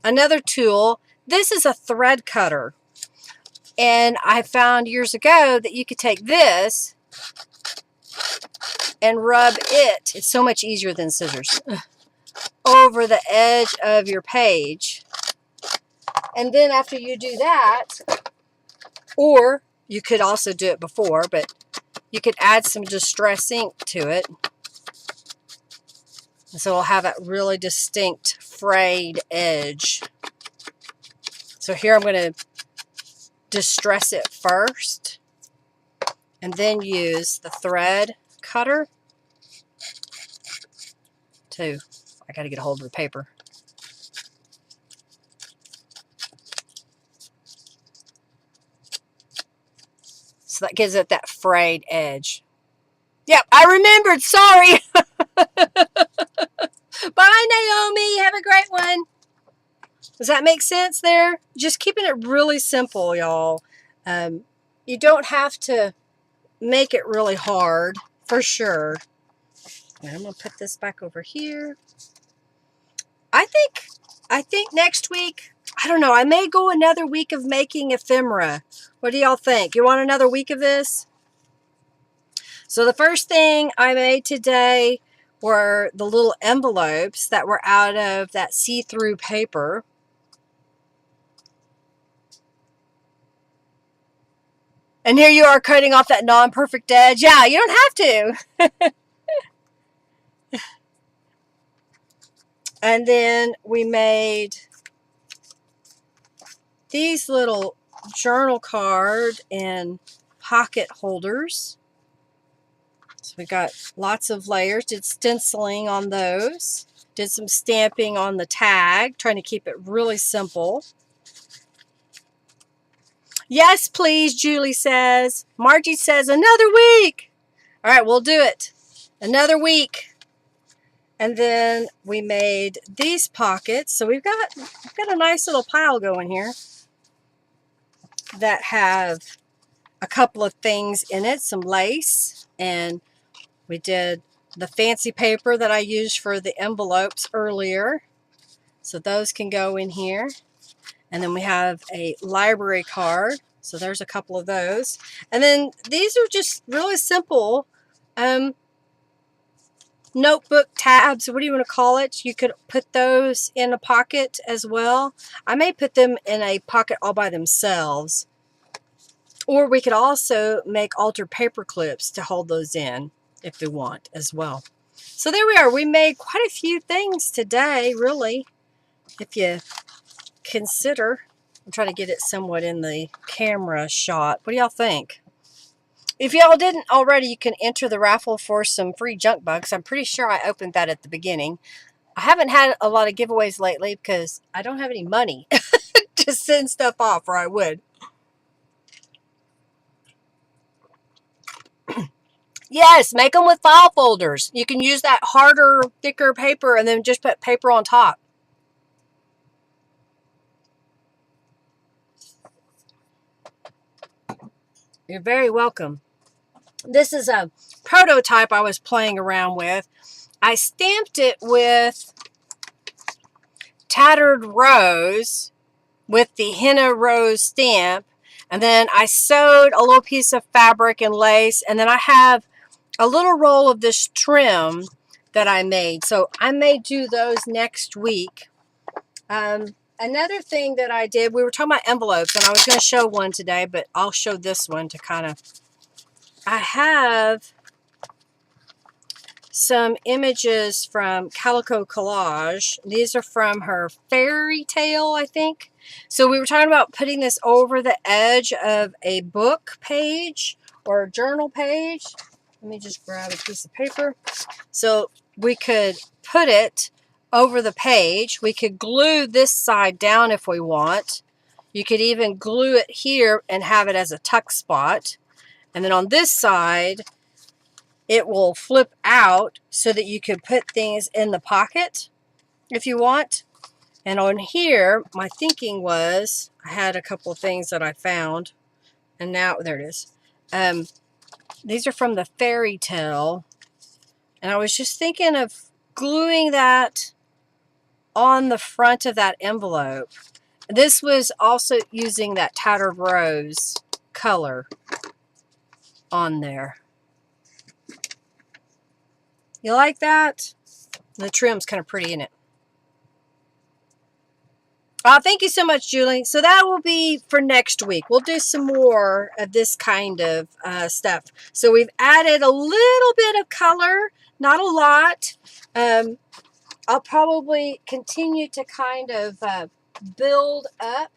another tool. This is a thread cutter. And I found years ago that you could take this and rub it. It's so much easier than scissors. Over the edge of your page. And then after you do that, or you could also do it before, but you could add some distress ink to it. And so it'll have that really distinct frayed edge. So here I'm going to distress it first and then use the thread cutter to, I got to get a hold of the paper. So that gives it that frayed edge. Yep, I remembered. Sorry. Bye, Naomi. Have a great one. Does that make sense there? Just keeping it really simple, y'all. You don't have to make it really hard, for sure. And I'm going to put this back over here. I think next week, I don't know, I may go another week of making ephemera. What do y'all think? You want another week of this? So the first thing I made today were the little envelopes that were out of that see-through paper. And here you are cutting off that non-perfect edge. Yeah, you don't have to. And then we made these little journal card and pocket holders. So we got lots of layers. Did stenciling on those. Did some stamping on the tag, trying to keep it really simple. Yes, please, Julie says. Margie says, another week. All right, we'll do it. Another week. And then we made these pockets. So we've got a nice little pile going here that have a couple of things in it, some lace, and we did the fancy paper that I used for the envelopes earlier. So those can go in here. And then we have a library card. So there's a couple of those. And then these are just really simple notebook tabs. What do you want to call it? You could put those in a pocket as well. I may put them in a pocket all by themselves. Or we could also make altered paper clips to hold those in if we want as well. So there we are. We made quite a few things today, really, if you consider. I'm trying to get it somewhat in the camera shot. What do y'all think? If y'all didn't already, you can enter the raffle for some free junk bugs. I'm pretty sure I opened that at the beginning. I haven't had a lot of giveaways lately because I don't have any money to send stuff off, or I would. Yes, make them with file folders. You can use that harder, thicker paper and then just put paper on top. You're very welcome. This is a prototype I was playing around with. I stamped it with Tattered Rose with the henna rose stamp, and then I sewed a little piece of fabric and lace, and then I have a little roll of this trim that I made. So I may do those next week. Another thing that I did, we were talking about envelopes, and I was going to show one today, but I'll show this one to kind of, I have some images from Calico Collage. These are from her fairy tale, I think. So we were talking about putting this over the edge of a book page or a journal page. Let me just grab a piece of paper. So we could put it over the page. We could glue this side down if we want. You could even glue it here and have it as a tuck spot. And then on this side, it will flip out so that you could put things in the pocket if you want. And on here, my thinking was, I had a couple of things that I found. And now, there it is. These are from the fairy tale. And I was just thinking of gluing that on the front of that envelope. This was also using that Tattered Rose color on there. You like that? The trim's kind of pretty, isn't it? Thank you so much, Julie. So that will be for next week. We'll do some more of this kind of stuff. So we've added a little bit of color, not a lot. I'll probably continue to kind of build up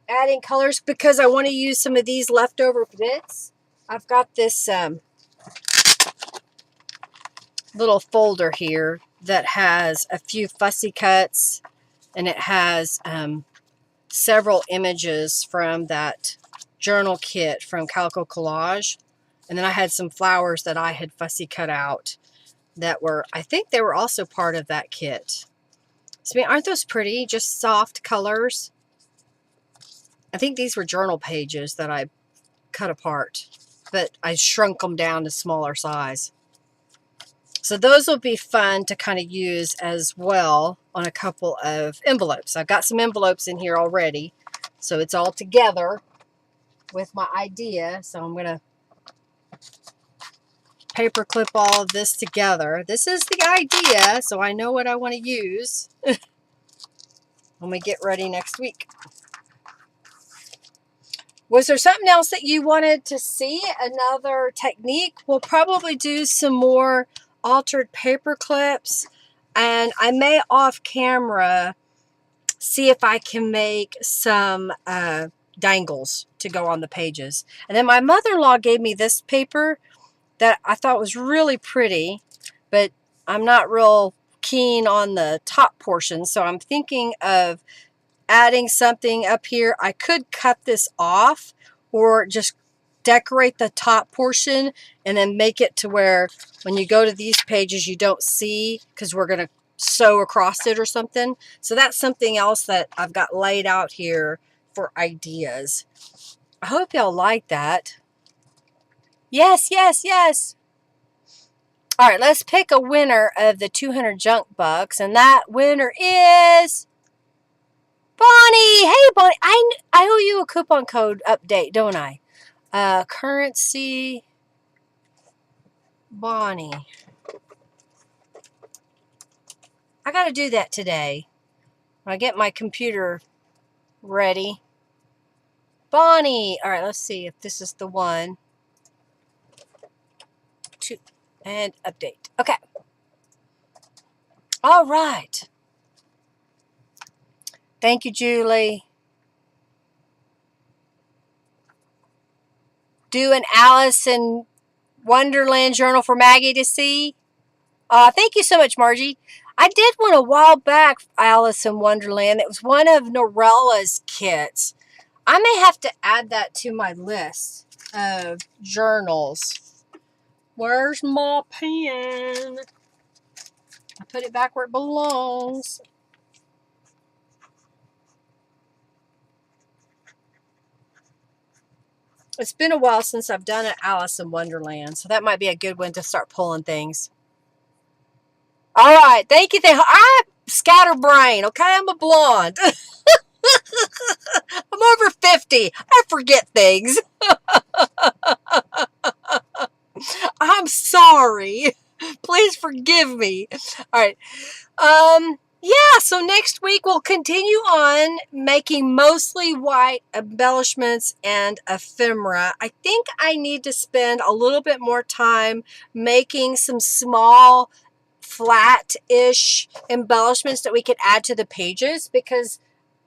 adding colors because I want to use some of these leftover bits. I've got this little folder here that has a few fussy cuts, and it has several images from that journal kit from Calico Collage. And then I had some flowers that I had fussy cut out that were, I think they were also part of that kit. So, I mean, aren't those pretty? Just soft colors. I think these were journal pages that I cut apart, but I shrunk them down to smaller size. So those will be fun to kind of use as well on a couple of envelopes. I've got some envelopes in here already, so it's all together with my idea. So I'm going to paper clip all of this together. This is the idea, so I know what I want to use when we get ready next week. Was there something else that you wanted to see? Another technique? We'll probably do some more altered paper clips, and I may off camera see if I can make some dangles to go on the pages. And then my mother-in-law gave me this paper that I thought was really pretty, but I'm not real keen on the top portion, so I'm thinking of adding something up here. I could cut this off or just decorate the top portion and then make it to where when you go to these pages you don't see, because we're going to sew across it or something. So that's something else that I've got laid out here for ideas. I hope y'all like that. Yes, yes, yes. All right, let's pick a winner of the 200 junk bucks, and that winner is Bonnie. Hey, Bonnie, I owe you a coupon code update, don't I? Currency Bonnie. I got to do that today when I get my computer ready. Bonnie. All right, let's see if this is the one. And update. Okay. All right. Thank you, Julie. Do an Alice in Wonderland journal for Maggie to see. Thank you so much, Margie. I did one a while back, Alice in Wonderland. It was one of Norella's kits. I may have to add that to my list of journals. Where's my pen? I put it back where it belongs. It's been a while since I've done an Alice in Wonderland, so that might be a good one to start pulling things. All right, thank you. I'm scatterbrain, okay? I'm a blonde. I'm over 50. I forget things. I'm sorry. Please forgive me. All right. Yeah, so next week we'll continue on making mostly white embellishments and ephemera. I think I need to spend a little bit more time making some small flat-ish embellishments that we could add to the pages, because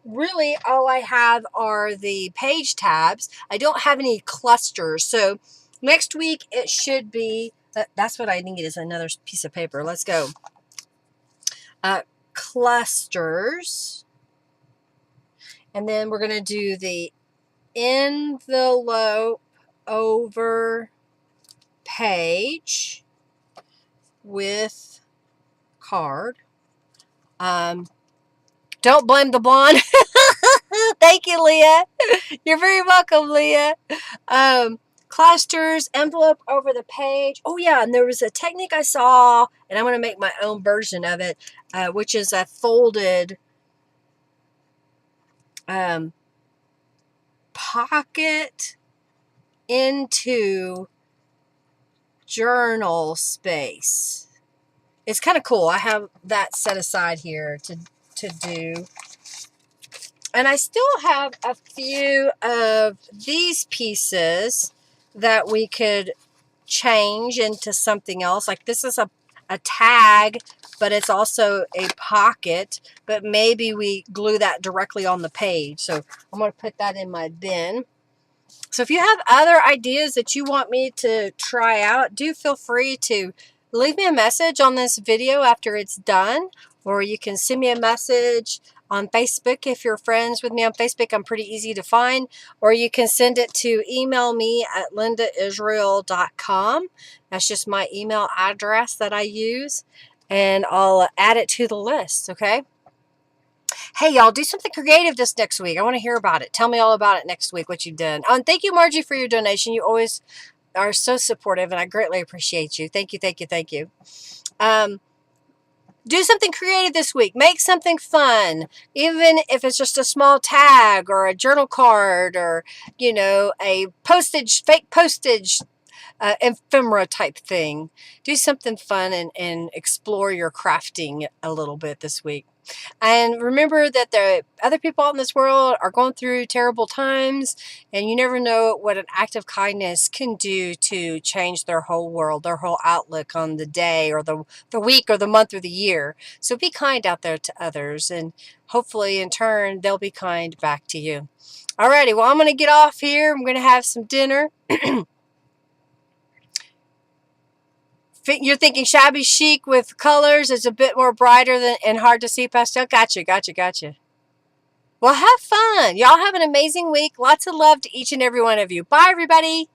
really all I have are the page tabs. I don't have any clusters. So next week it should be, that's what I need is another piece of paper. Let's go. Clusters, and then we're going to do the envelope over page with card. Don't blame the blonde. Thank you, Leah. You're very welcome, Leah. Clusters, envelope over the page. Oh yeah, and there was a technique I saw, and I'm going to make my own version of it, which is a folded pocket into journal space. It's kind of cool. I have that set aside here to do. And I still have a few of these pieces that we could change into something else. Like this is a tag, but it's also a pocket, but maybe we glue that directly on the page. So I'm going to put that in my bin. So if you have other ideas that you want me to try out, do feel free to leave me a message on this video after it's done, or you can send me a message on Facebook. If you're friends with me on Facebook, I'm pretty easy to find, or you can send it to email me at lindaisrael.com. That's just my email address that I use, and I'll add it to the list, okay? Hey, y'all, do something creative this next week. I want to hear about it. Tell me all about it next week, what you've done. Oh, and thank you, Margie, for your donation. You always are so supportive, and I greatly appreciate you. Thank you, thank you, thank you. Do something creative this week. Make something fun, even if it's just a small tag or a journal card or, you know, a fake postage ephemera type thing. Do something fun and explore your crafting a little bit this week. And remember that the other people out in this world are going through terrible times, and you never know what an act of kindness can do to change their whole world, their whole outlook on the day or the week or the month or the year. So be kind out there to others, and hopefully in turn they'll be kind back to you. Alrighty, well, I'm going to get off here. I'm going to have some dinner. You're thinking shabby chic with colors. It's a bit more brighter and hard to see pastel. Gotcha, gotcha, gotcha. Well, have fun. Y'all have an amazing week. Lots of love to each and every one of you. Bye, everybody.